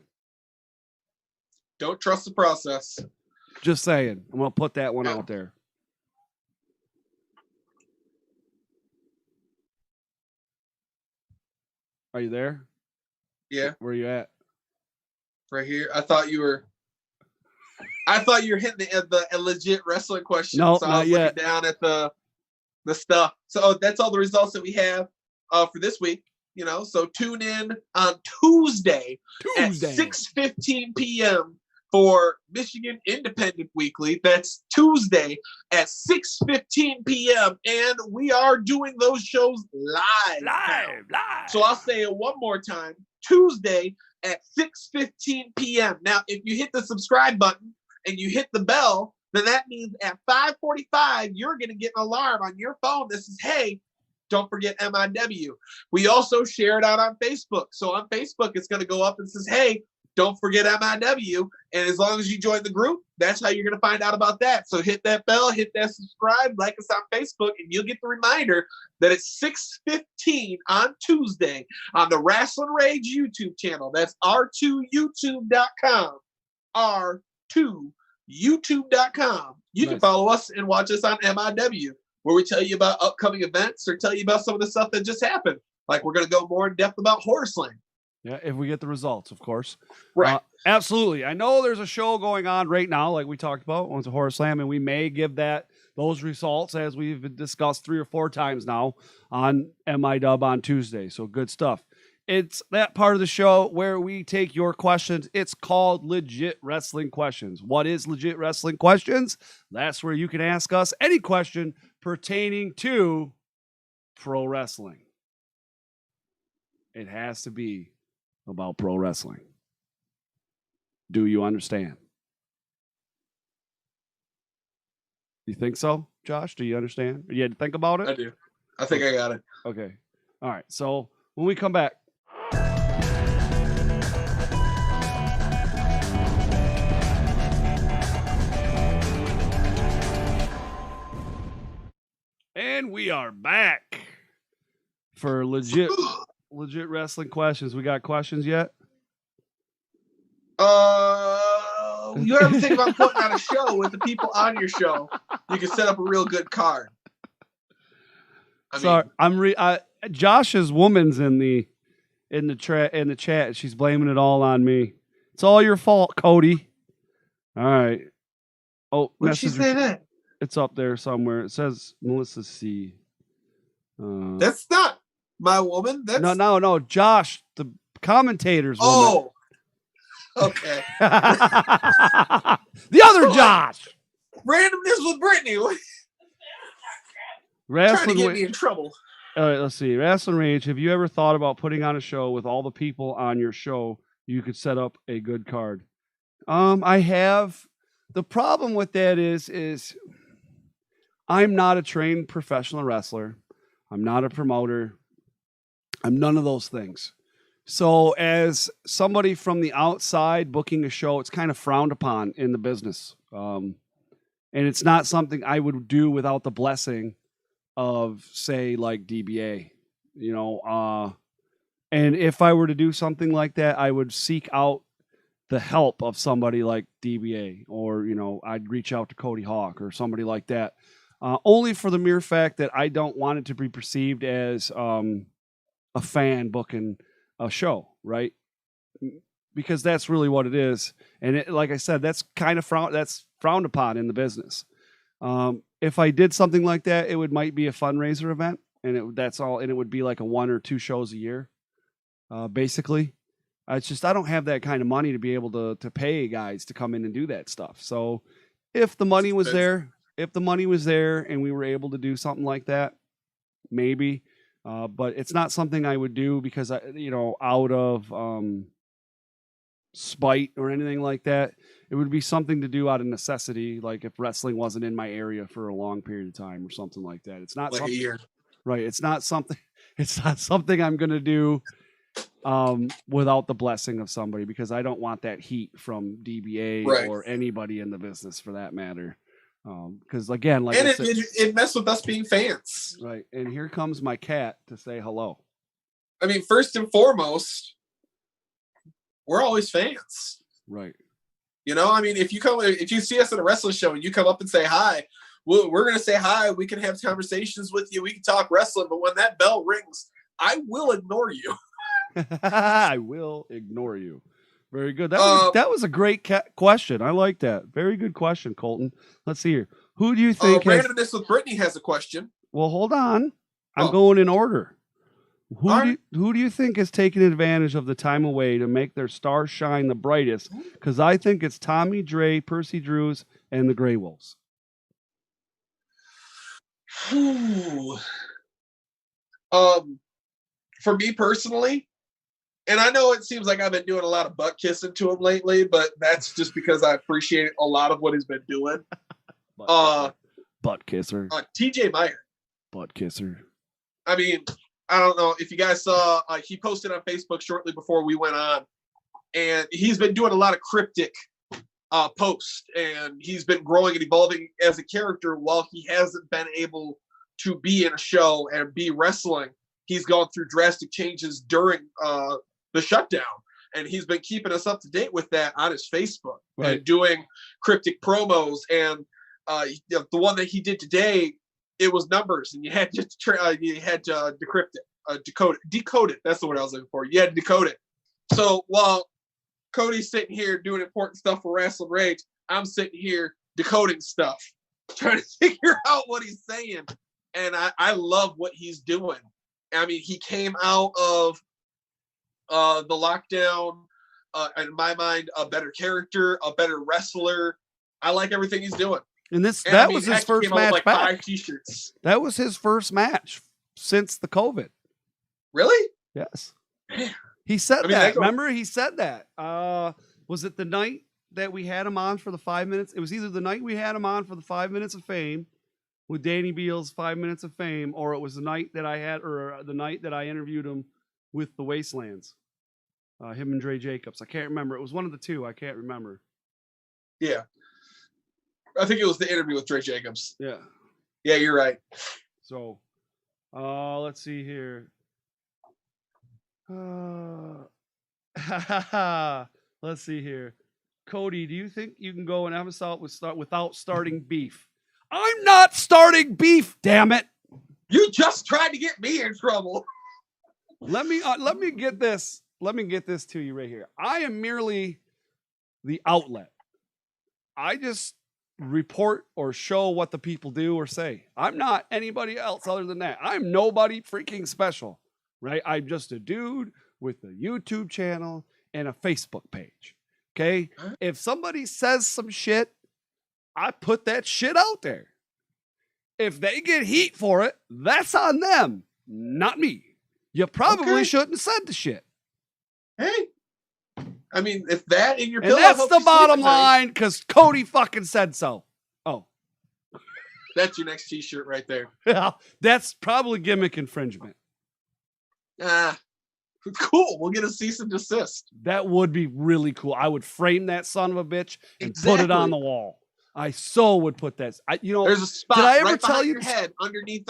Don't trust the process. Just saying. I'm going to put that one out there. Are you there? Yeah. Where are you at? Right here. I thought you were hitting the legit wrestling question. No, so not I was yet. looking down at the stuff. So that's all the results that we have for this week. You know, so tune in on Tuesday. At 6:15 p.m. for Michigan Independent Weekly. That's Tuesday at 6:15 p.m. And we are doing those shows live. So I'll say it one more time. Tuesday at 6:15 p.m. Now, if you hit the subscribe button and you hit the bell, then that means at 5:45, you're going to get an alarm on your phone that says, hey, don't forget MIW. We also share it out on Facebook. So on Facebook, it's going to go up and says, hey, don't forget MIW. And as long as you join the group, that's how you're going to find out about that. So hit that bell, hit that subscribe, like us on Facebook, and you'll get the reminder that it's 6:15 on Tuesday on the Rasslin Rage YouTube channel. That's r2youtube.com. r2youtube.com. You can follow us and watch us on MIW, where we tell you about upcoming events or tell you about some of the stuff that just happened. Like we're going to go more in depth about Horseland. Yeah, if we get the results, of course. Right. Absolutely. I know there's a show going on right now, like we talked about, on the Horror Slam, and we may give those results, as we've discussed 3 or 4 times now, on MIW on Tuesday. So good stuff. It's that part of the show where we take your questions. It's called Legit Wrestling Questions. What is Legit Wrestling Questions? That's where you can ask us any question pertaining to pro wrestling. It has to be about pro wrestling. Do you understand? You think so, Josh? Do you understand? You had to think about it? I do. I think I got it. Okay. All right. So when we come back, and we are back for legit wrestling questions. We got questions yet? you ever think about putting on a show with the people on your show, you can set up a real good card. Josh's woman's in the chat. She's blaming it all on me. It's all your fault, Cody. All right. Oh, what's she saying that? It's up there somewhere. It says Melissa C. That's not my woman. That's no. Josh, the commentator's woman. Oh. Okay. The other Josh. Randomness with Brittany. Trying to get me in trouble. All right, let's see. Rasslin Rage, have you ever thought about putting on a show with all the people on your show? You could set up a good card. I have. The problem with that is I'm not a trained professional wrestler. I'm not a promoter. I'm none of those things. So as somebody from the outside booking a show, it's kind of frowned upon in the business. And it's not something I would do without the blessing of, say, like DBA, and if I were to do something like that, I would seek out the help of somebody like DBA, or, I'd reach out to Cody Hawk or somebody like that, only for the mere fact that I don't want it to be perceived as a fan booking a show, right? Because that's really what it is. And like I said, that's kind of frowned upon in the business. If I did something like that, it might be a fundraiser event, and that's all. And it would be like a 1 or 2 shows a year, basically. It's just I don't have that kind of money to be able to pay guys to come in and do that stuff. So if the money was there, and we were able to do something like that, maybe. But it's not something I would do because out of spite or anything like that. It would be something to do out of necessity, like if wrestling wasn't in my area for a long period of time or something like that. It's not like something, a year. Right? It's not something I'm going to do without the blessing of somebody, because I don't want that heat from DBA or anybody in the business for that matter. Because again, like it messed with us being fans, right? And here comes my cat to say hello. I mean, first and foremost, we're always fans, right? I mean, if you see us at a wrestling show and you come up and say hi, we're going to say hi. We can have conversations with you. We can talk wrestling. But when that bell rings, I will ignore you. I will ignore you. Very good. That was a great question. I like that. Very good question, Colton. Let's see here. Who do you think? Randomness with Brittany has a question. Well, hold on. I'm going in order. Who do you think has taken advantage of the time away to make their star shine the brightest? Because I think it's Tommy, Dre, Percy Drews, and the Grey Wolves. For me personally, and I know it seems like I've been doing a lot of butt kissing to him lately, but that's just because I appreciate a lot of what he's been doing. Butt kisser. TJ Meyer. Butt kisser. I mean, I don't know if you guys saw, he posted on Facebook shortly before we went on, and he's been doing a lot of cryptic posts, and he's been growing and evolving as a character while he hasn't been able to be in a show and be wrestling. He's gone through drastic changes during the shutdown, and he's been keeping us up to date with that on his Facebook and doing cryptic promos. And the one that he did today, it was numbers, and you had to decrypt it, decode it. That's the word I was looking for. You had to decode it. So while Cody's sitting here doing important stuff for Rasslin Rage, I'm sitting here decoding stuff, trying to figure out what he's saying. And I love what he's doing. I mean, he came out of the lockdown, in my mind, a better character, a better wrestler. I like everything he's doing. And that was his first match like back. 5 T-shirts. That was his first match since the COVID. Really? Yes. He said that. Remember, he said that. Was it the night that we had him on for the 5 minutes? It was either the night we had him on for the 5 minutes of fame with Danny Beal's 5 minutes of fame, or it was the night that the night that I interviewed him with the Wastelands. Him and Dre Jacobs. I can't remember. It was one of the two. I can't remember. Yeah. I think it was the interview with Dre Jacobs. Yeah. Yeah, you're right. So, let's see here. Let's see here. Cody, do you think you can go and have us out without starting beef? I'm not starting beef, damn it. You just tried to get me in trouble. Let me get this. Let me get this to you right here. I am merely the outlet. I just report or show what the people do or say. I'm not anybody else other than that. I'm nobody freaking special, right? I'm just a dude with a YouTube channel and a Facebook page. Okay? If somebody says some shit, I put that shit out there. If they get heat for it, that's on them, not me. You probably shouldn't have said the shit. Hey, I mean, if that in your And pillow, that's the bottom line, because Cody fucking said so. Oh. That's your next T-shirt right there. Yeah, that's probably gimmick infringement. Cool. We'll get a cease and desist. That would be really cool. I would frame that son of a bitch and put it on the wall. I so would put that. There's a spot did I ever right tell behind you your head underneath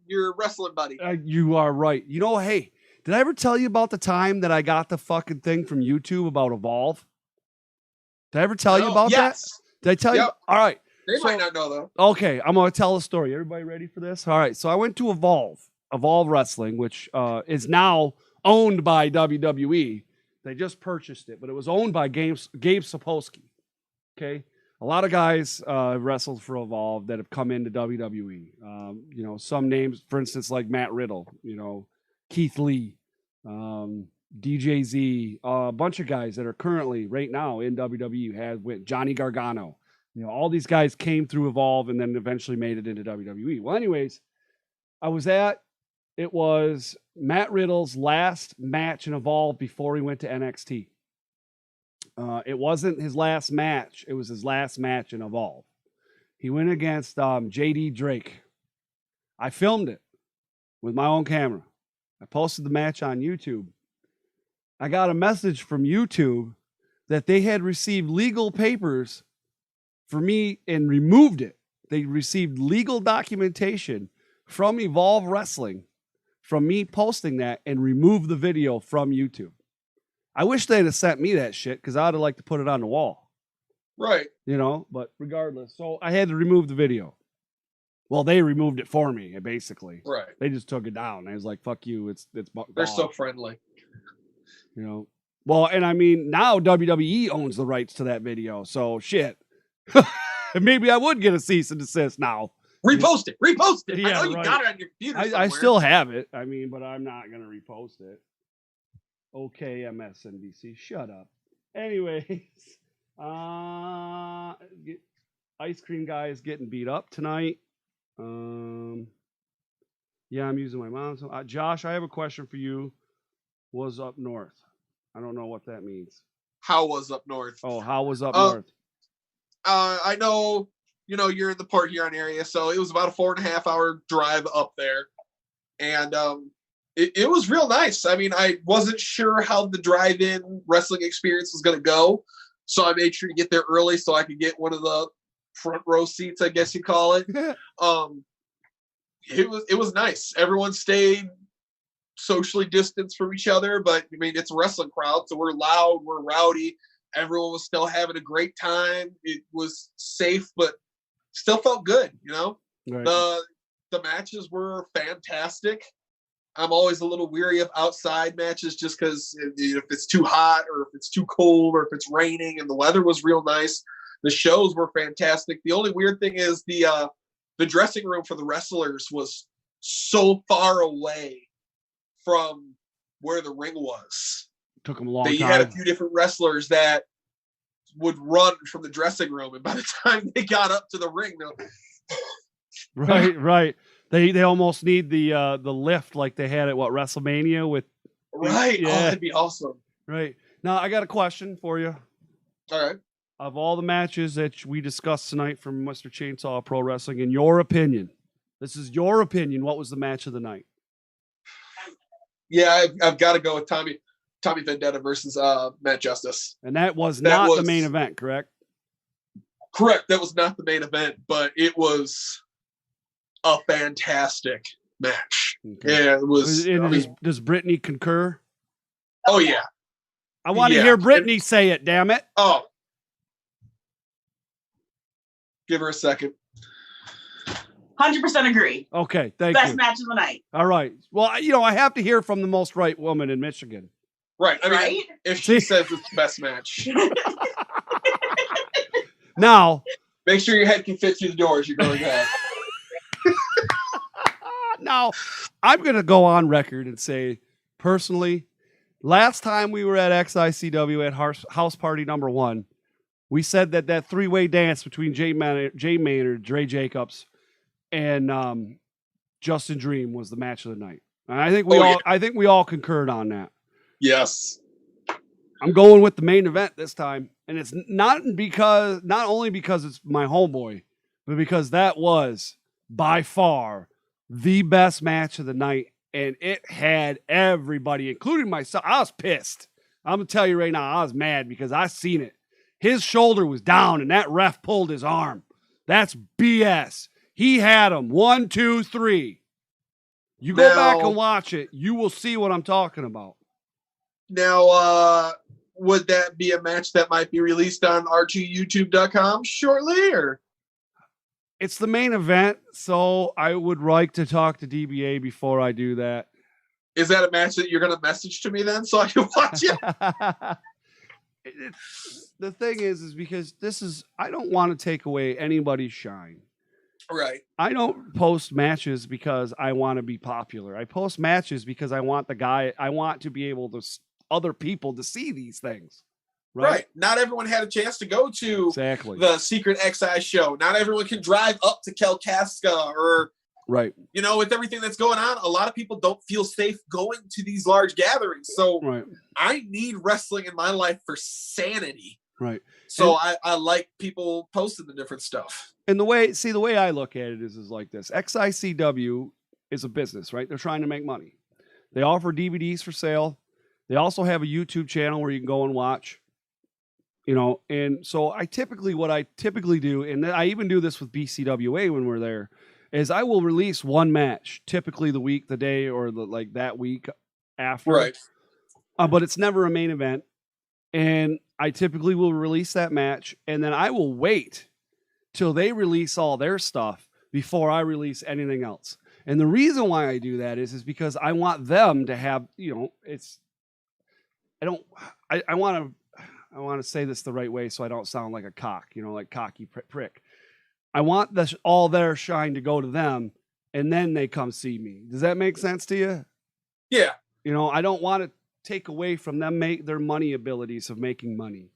your wrestling buddy. You are right. Hey, did I ever tell you about the time that I got the fucking thing from YouTube about Evolve? Did I ever tell you about that? Did I tell you? All right. They might not know though. Okay, I'm going to tell a story. Everybody ready for this? All right. So I went to Evolve Wrestling, which is now owned by WWE. They just purchased it, but it was owned by Gabe Sapolsky. Okay. A lot of guys wrestled for Evolve that have come into WWE. Some names, for instance, like Matt Riddle, Keith Lee, DJZ, a bunch of guys that are currently right now in WWE Johnny Gargano. All these guys came through Evolve and then eventually made it into WWE. Well, anyways, it was Matt Riddle's last match in Evolve before he went to NXT. It wasn't his last match. It was his last match in Evolve. He went against JD Drake. I filmed it with my own camera. I posted the match on YouTube. I got a message from YouTube that they had received legal papers for me and removed it. They received legal documentation from Evolve Wrestling from me posting that and removed the video from YouTube. I wish they'd have sent me that shit because I'd have liked to put it on the wall. Right. But regardless. So I had to remove the video. Well, they removed it for me, basically. Right. They just took it down. I was like, fuck you. It's They're so friendly. Well, and I mean, now WWE owns the rights to that video. So shit. Maybe I would get a cease and desist now. Repost it. Yeah, I know you got it on your computer. I still have it. I mean, but I'm not going to repost it. Okay, MSNBC, shut up. Anyways, Ice Cream Guy is getting beat up tonight. Yeah, I'm using my mom's. Josh, I have a question for you. Was up north? I don't know what that means. How was up north? Oh, how was up north? I know, you're in the Port Huron area, so it was about a 4.5 hour drive up there. And it was real nice. I mean, I wasn't sure how the drive-in wrestling experience was going to go, so I made sure to get there early so I could get one of the front row seats, I guess you call it. It was nice. Everyone stayed socially distanced from each other, but I mean, it's a wrestling crowd, so we're loud, we're rowdy. Everyone was still having a great time. It was safe, but still felt good. Right. The matches were fantastic. I'm always a little weary of outside matches just because if it's too hot or if it's too cold or if it's raining, and the weather was real nice. The shows were fantastic. The only weird thing is the dressing room for the wrestlers was so far away from where the ring was. Took them a long time. You had a few different wrestlers that would run from the dressing room, and by the time they got up to the ring, right. They almost need the lift like they had at WrestleMania with. Right. Yeah. Oh, that'd be awesome. Right. Now I got a question for you. All right. Of all the matches that we discussed tonight from Mr. Chainsaw Pro Wrestling, in your opinion, this is your opinion, what was the match of the night? Yeah, I've got to go with Tommy Vendetta versus Matt Justice. And that was not the main event, correct? Correct. That was not the main event, but it was a fantastic match. Okay. Yeah, it was. Does Brittany concur? Oh, yeah. I want to hear Brittany say it, damn it. Oh, Give her a second. 100% agree. Okay, thank Best you. match of the night. All right. Well, I have to hear from the most right woman in Michigan. Right. I mean, Right? if she says it's the best match, Now, make sure your head can fit through the doors you're going to have. now, I'm going to go on record and say, personally, last time we were at XICW at House Party number 1, we said that three-way dance between Jay Maynard, Dre Jacobs, and Justin Dream was the match of the night. And I think we all concurred on that. Yes. I'm going with the main event this time, and it's not only because it's my homeboy, but because that was by far the best match of the night, and it had everybody, including myself. I was pissed. I'm gonna tell you right now, I was mad because I seen it. His shoulder was down, and that ref pulled his arm. That's BS. He had him 1, 2, 3. You go back and watch it, you will see what I'm talking about. Now, would that be a match that might be released on r2youtube.com shortly, or? It's the main event, so I would like to talk to DBA before I do that. Is that a match that you're going to message to me then so I can watch it? The thing is because I don't want to take away anybody's shine. Right. I don't post matches because I want to be popular. I post matches because I want to be able to other people to see these things. Right. Not everyone had a chance to go to the Secret XI show. Not everyone can drive up to Kalkasa or, right. With everything that's going on, a lot of people don't feel safe going to these large gatherings. So I need wrestling in my life for sanity. Right. So I like people posting the different stuff. And the way I look at it is like this. XICW is a business, right? They're trying to make money. They offer DVDs for sale. They also have a YouTube channel where you can go and watch. And so what I typically do, and I even do this with BCWA when we're there, is I will release one match, typically the day or that week after. Right. But it's never a main event. And I typically will release that match, and then I will wait till they release all their stuff before I release anything else. And the reason why I do that is because I want them to have, I want to say this the right way so I don't sound like a cock, like cocky prick. I want all their shine to go to them, and then they come see me. Does that make sense to you? Yeah. I don't want to take away from them their money abilities of making money.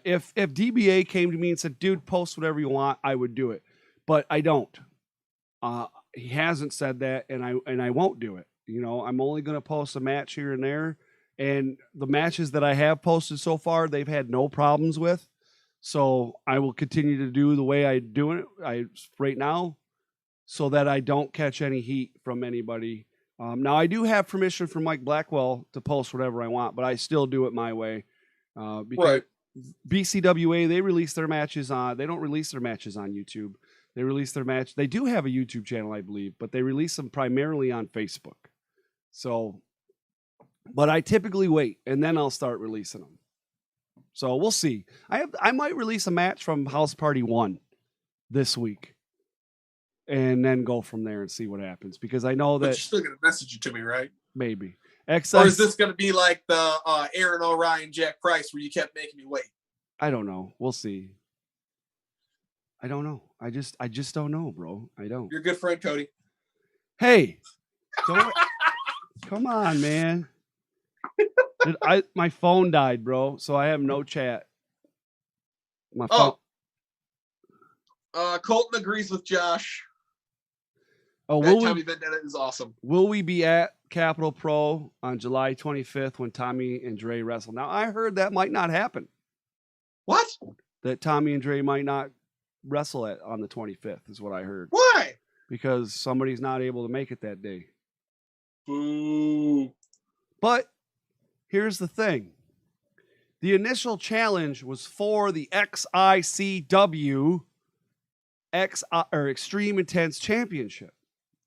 If DBA came to me and said, dude, post whatever you want, I would do it. But I don't. He hasn't said that, and I won't do it. I'm only going to post a match here and there. And the matches that I have posted so far, they've had no problems with. So I will continue to do the way I do it right now so that I don't catch any heat from anybody. Now, I do have permission from Mike Blackwell to post whatever I want, but I still do it my way. Because BCWA, they release their matches they don't release their matches on YouTube. They release their match. They do have a YouTube channel, I believe, but they release them primarily on Facebook. So, but I typically wait, and then I'll start releasing them. So we'll see. I might release a match from House Party 1 this week. And then go from there and see what happens, because I know that you're still gonna message it to me, right? Maybe. Or is this gonna be like the Aaron O'Ryan, Jack Price, where you kept making me wait? I don't know. We'll see. I don't know. I just don't know, bro. I don't. You're a good friend, Cody. Hey, come on, man. My phone died, bro, so I have no chat. My phone. Colton agrees with Josh. Oh, Tommy Vendetta is awesome. Will we be at Capital Pro on July 25th when Tommy and Dre wrestle? Now, I heard that might not happen. What? That Tommy and Dre might not wrestle on the 25th is what I heard. Why? Because somebody's not able to make it that day. Boo. But here's the thing. The initial challenge was for the XICW Extreme Intense Championship.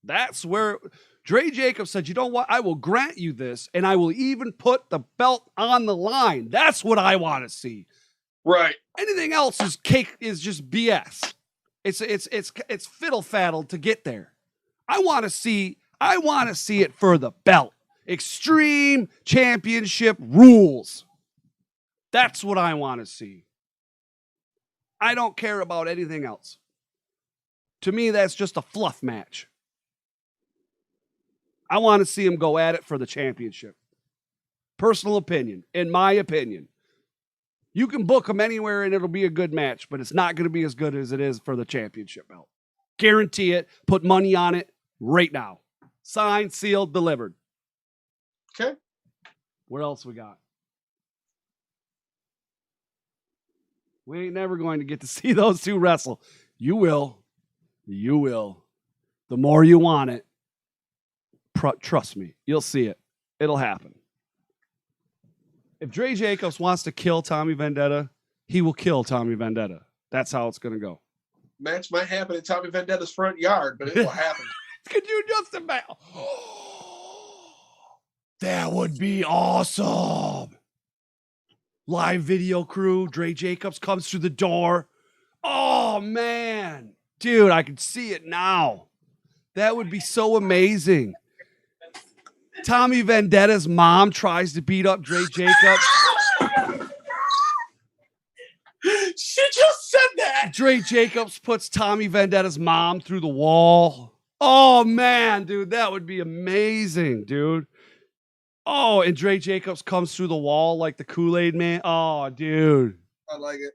That's where Dre Jacobs said, you know what? I will grant you this, and I will even put the belt on the line. That's what I want to see. Right. Anything else is cake, is just BS. It's fiddle faddle to get there. I want to see it for the belt. Extreme Championship rules. That's what I want to see. I don't care about anything else. To me, that's just a fluff match. I want to see him go at it for the championship. Personal opinion, in my opinion. You can book them anywhere and it'll be a good match, but it's not going to be as good as it is for the championship belt. Guarantee it. Put money on it right now. Signed, sealed, delivered. Okay. What else we got? We ain't never going to get to see those two wrestle. You will. You will. The more you want it, trust me, you'll see it. It'll happen. If Dre Jacobs wants to kill Tommy Vendetta, he will kill Tommy Vendetta. That's how it's going to go. Match might happen in Tommy Vendetta's front yard, but it will happen. Could you just imagine? That would be awesome. Live video crew. Dre Jacobs comes through the door. Oh, man. Dude, I can see it now. That would be so amazing. Tommy Vendetta's mom tries to beat up Dre Jacobs. She just said that. Dre Jacobs puts Tommy Vendetta's mom through the wall. Oh, man, dude, that would be amazing, dude. Oh, and Dre Jacobs comes through the wall like the Kool-Aid man. Oh, dude. I like it.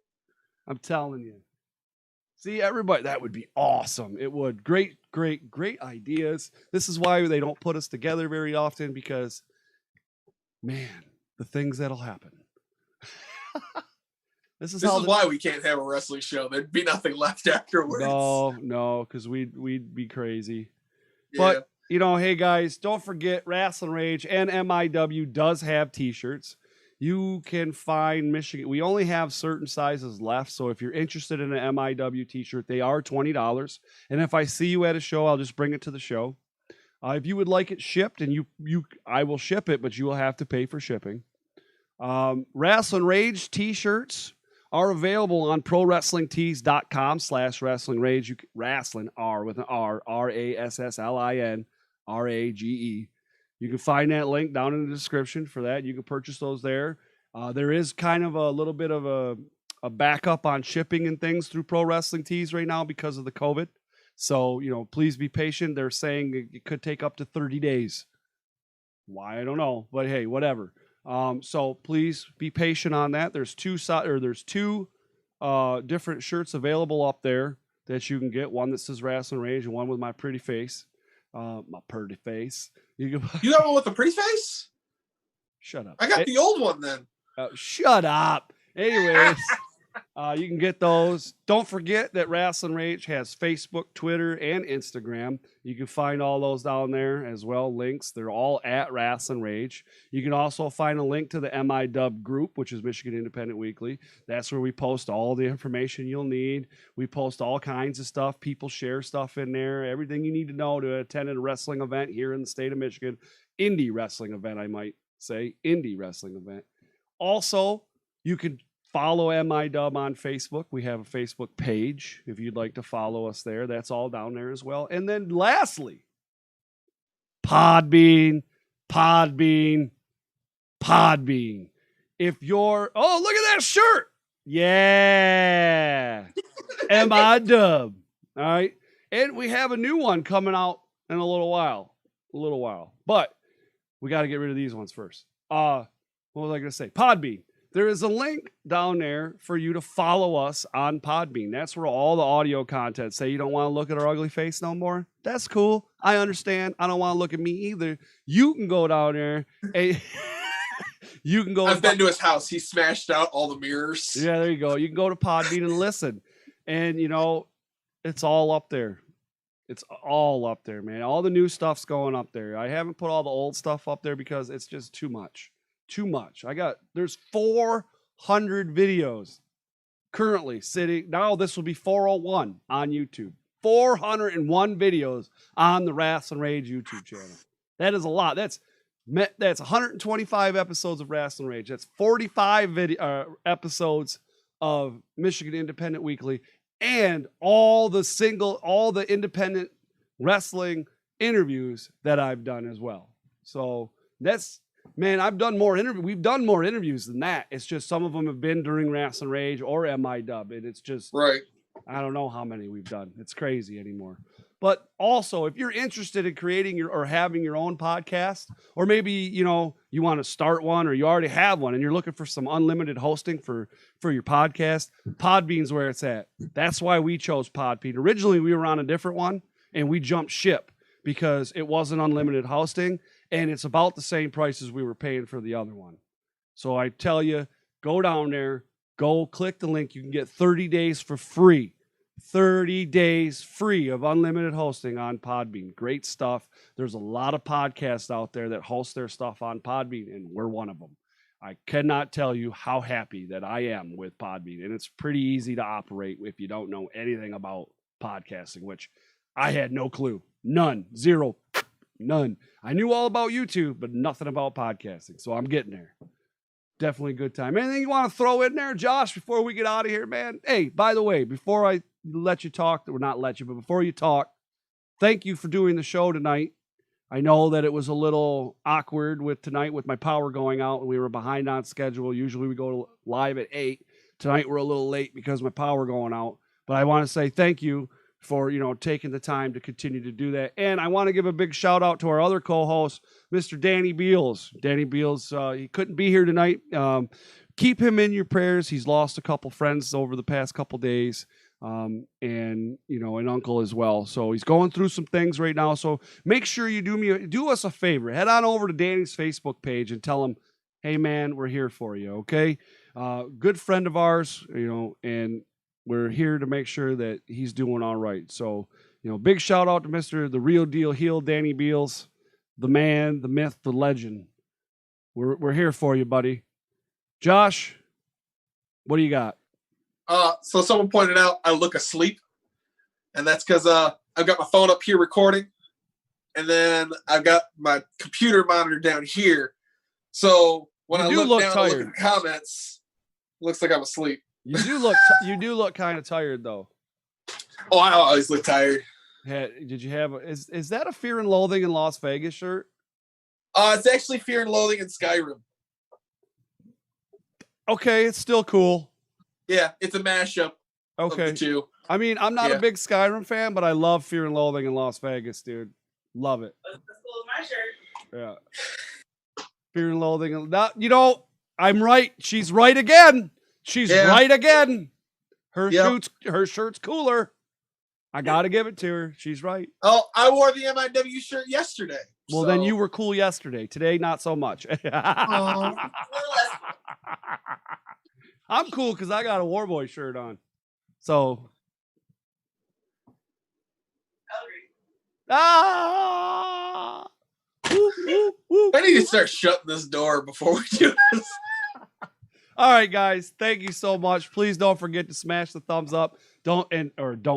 I'm telling you. See, everybody, that would be awesome. It would. Great ideas. This is why they don't put us together very often because, man, the things that'll happen. This is why we can't have a wrestling show. There'd be nothing left afterwards. No, because we'd be crazy. Yeah. But, hey, guys, don't forget Rasslin Rage and MIW does have T-shirts. You can find Michigan. We only have certain sizes left. So if you're interested in an MIW T-shirt, they are $20. And if I see you at a show, I'll just bring it to the show. If you would like it shipped, and I will ship it, but you will have to pay for shipping. Rasslin Rage T-shirts are available on ProWrestlingTees.com/Rasslin Rage. Rasslin, R with an R, RASSLIN RAGE. You can find that link down in the description for that. You can purchase those there. There is kind of a little bit of a backup on shipping and things through Pro Wrestling Tees right now because of the COVID. So, please be patient. They're saying it could take up to 30 days. Why? I don't know. But hey, whatever. So please be patient on that. There's two different shirts available up there that you can get. One that says Rasslin Rage and one with my pretty face. My pretty face. You got one with the pretty face? Shut up. I got the old one then. Shut up. Anyways, you can get those. Don't forget that Rasslin Rage has Facebook, Twitter, and Instagram. You can find all those down there as well. Links. They're all at Rasslin Rage. You can also find a link to the MIW group, which is Michigan Independent Weekly. That's where we post all the information you'll need. We post all kinds of stuff. People share stuff in there. Everything you need to know to attend a wrestling event here in the state of Michigan. Indie wrestling event, I might say. Indie wrestling event. Also, you can follow MIW on Facebook. We have a Facebook page if you'd like to follow us there. That's all down there as well. And then lastly, Podbean. If you're, look at that shirt. Yeah. MIW. All right. And we have a new one coming out in a little while. But we got to get rid of these ones first. What was I going to say? Podbean. There is a link down there for you to follow us on Podbean. That's where all the audio content. Say you don't want to look at our ugly face no more. That's cool. I understand. I don't want to look at me either. You can go down there and you can go. I've been to his house. He smashed out all the mirrors. Yeah, there you go. You can go to Podbean and listen. And, it's all up there. It's all up there, man. All the new stuff's going up there. I haven't put all the old stuff up there because it's just too much. There's 400 videos currently sitting. Now this will be 401 on YouTube. 401 videos on the Rasslin Rage YouTube channel. That is a lot. That's 125 episodes of Rasslin Rage. That's 45 episodes of Michigan Independent Weekly and all the independent wrestling interviews that I've done as well. So I've done more interviews. We've done more interviews than that. It's just some of them have been during Rasslin Rage or MIW, and it's just right. I don't know how many we've done. It's crazy anymore. But also, if you're interested in creating or having your own podcast, or maybe, you want to start one, or you already have one and you're looking for some unlimited hosting for your podcast, Podbean's where it's at. That's why we chose Podbean. Originally, we were on a different one and we jumped ship because it wasn't unlimited hosting, and it's about the same price as we were paying for the other one. So I tell you, go down there, go click the link. You can get 30 days for free. 30 days free of unlimited hosting on Podbean. Great stuff. There's a lot of podcasts out there that host their stuff on Podbean, and we're one of them. I cannot tell you how happy that I am with Podbean, and it's pretty easy to operate if you don't know anything about podcasting, which I had no clue. None. Zero. None. I knew all about YouTube, but nothing about podcasting, so I'm getting there. Definitely a good time. Anything you want to throw in there, Josh, before we get out of here, man? Hey, by the way, before I let you talk, or not let you, but before you talk, thank you for doing the show tonight. I know that it was a little awkward with tonight with my power going out and we were behind on schedule. Usually we go live at 8. Tonight we're a little late because of my power going out. But I want to say thank you for, taking the time to continue to do that. And I want to give a big shout out to our other co-host, Mr. Danny Beals. Danny Beals, he couldn't be here tonight. Keep him in your prayers. He's lost a couple friends over the past couple days. And an uncle as well. So he's going through some things right now. So make sure you do us a favor. Head on over to Danny's Facebook page and tell him, hey man, we're here for you. Okay. Good friend of ours, and we're here to make sure that he's doing all right. So, big shout out to Mr. The Real Deal Heel, Danny Beals, the man, the myth, the legend. We're here for you, buddy. Josh, what do you got? So someone pointed out I look asleep, and that's because I've got my phone up here recording, and then I've got my computer monitor down here. So when I look down and look at the comments, it looks like I'm asleep. You do look kind of tired though. Oh, I always look tired. Did you have is that a Fear and Loathing in Las Vegas shirt? It's actually Fear and Loathing in Skyrim. Okay, it's still cool. Yeah, it's a mashup. Okay. Of the two. I mean, I'm not a big Skyrim fan, but I love Fear and Loathing in Las Vegas, dude. Love it. That's cool with my shirt. Yeah. Fear and Loathing. I'm right. She's right again. She's right again. Her shirt's cooler. I gotta give it to her. She's right. Oh, I wore the MIW shirt yesterday. Well, then you were cool yesterday. Today, not so much. I'm cool because I got a Warboy shirt on. So. Ah! Whoop, whoop, whoop. I need to start shutting this door before we do this. All right, guys. Thank you so much. Please don't forget to smash the thumbs up. Don't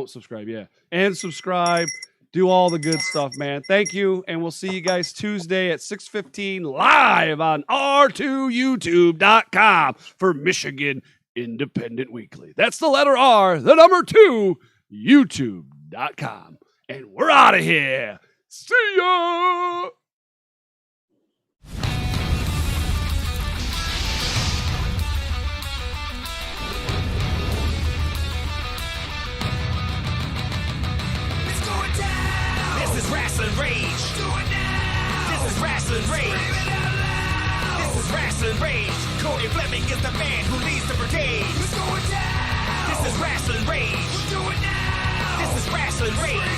subscribe. Yeah. And subscribe. Do all the good stuff, man. Thank you. And we'll see you guys Tuesday at 6:15 live on r2youtube.com for Michigan Independent Weekly. That's the letter R, the number 2, youtube.com. And we're out of here. See ya. This is Rasslin Rage. This is Rasslin Rage. This is Rasslin Rage. Cody Fleming is the man who leads the brigade. This is Rasslin Rage. This is Rasslin Rage.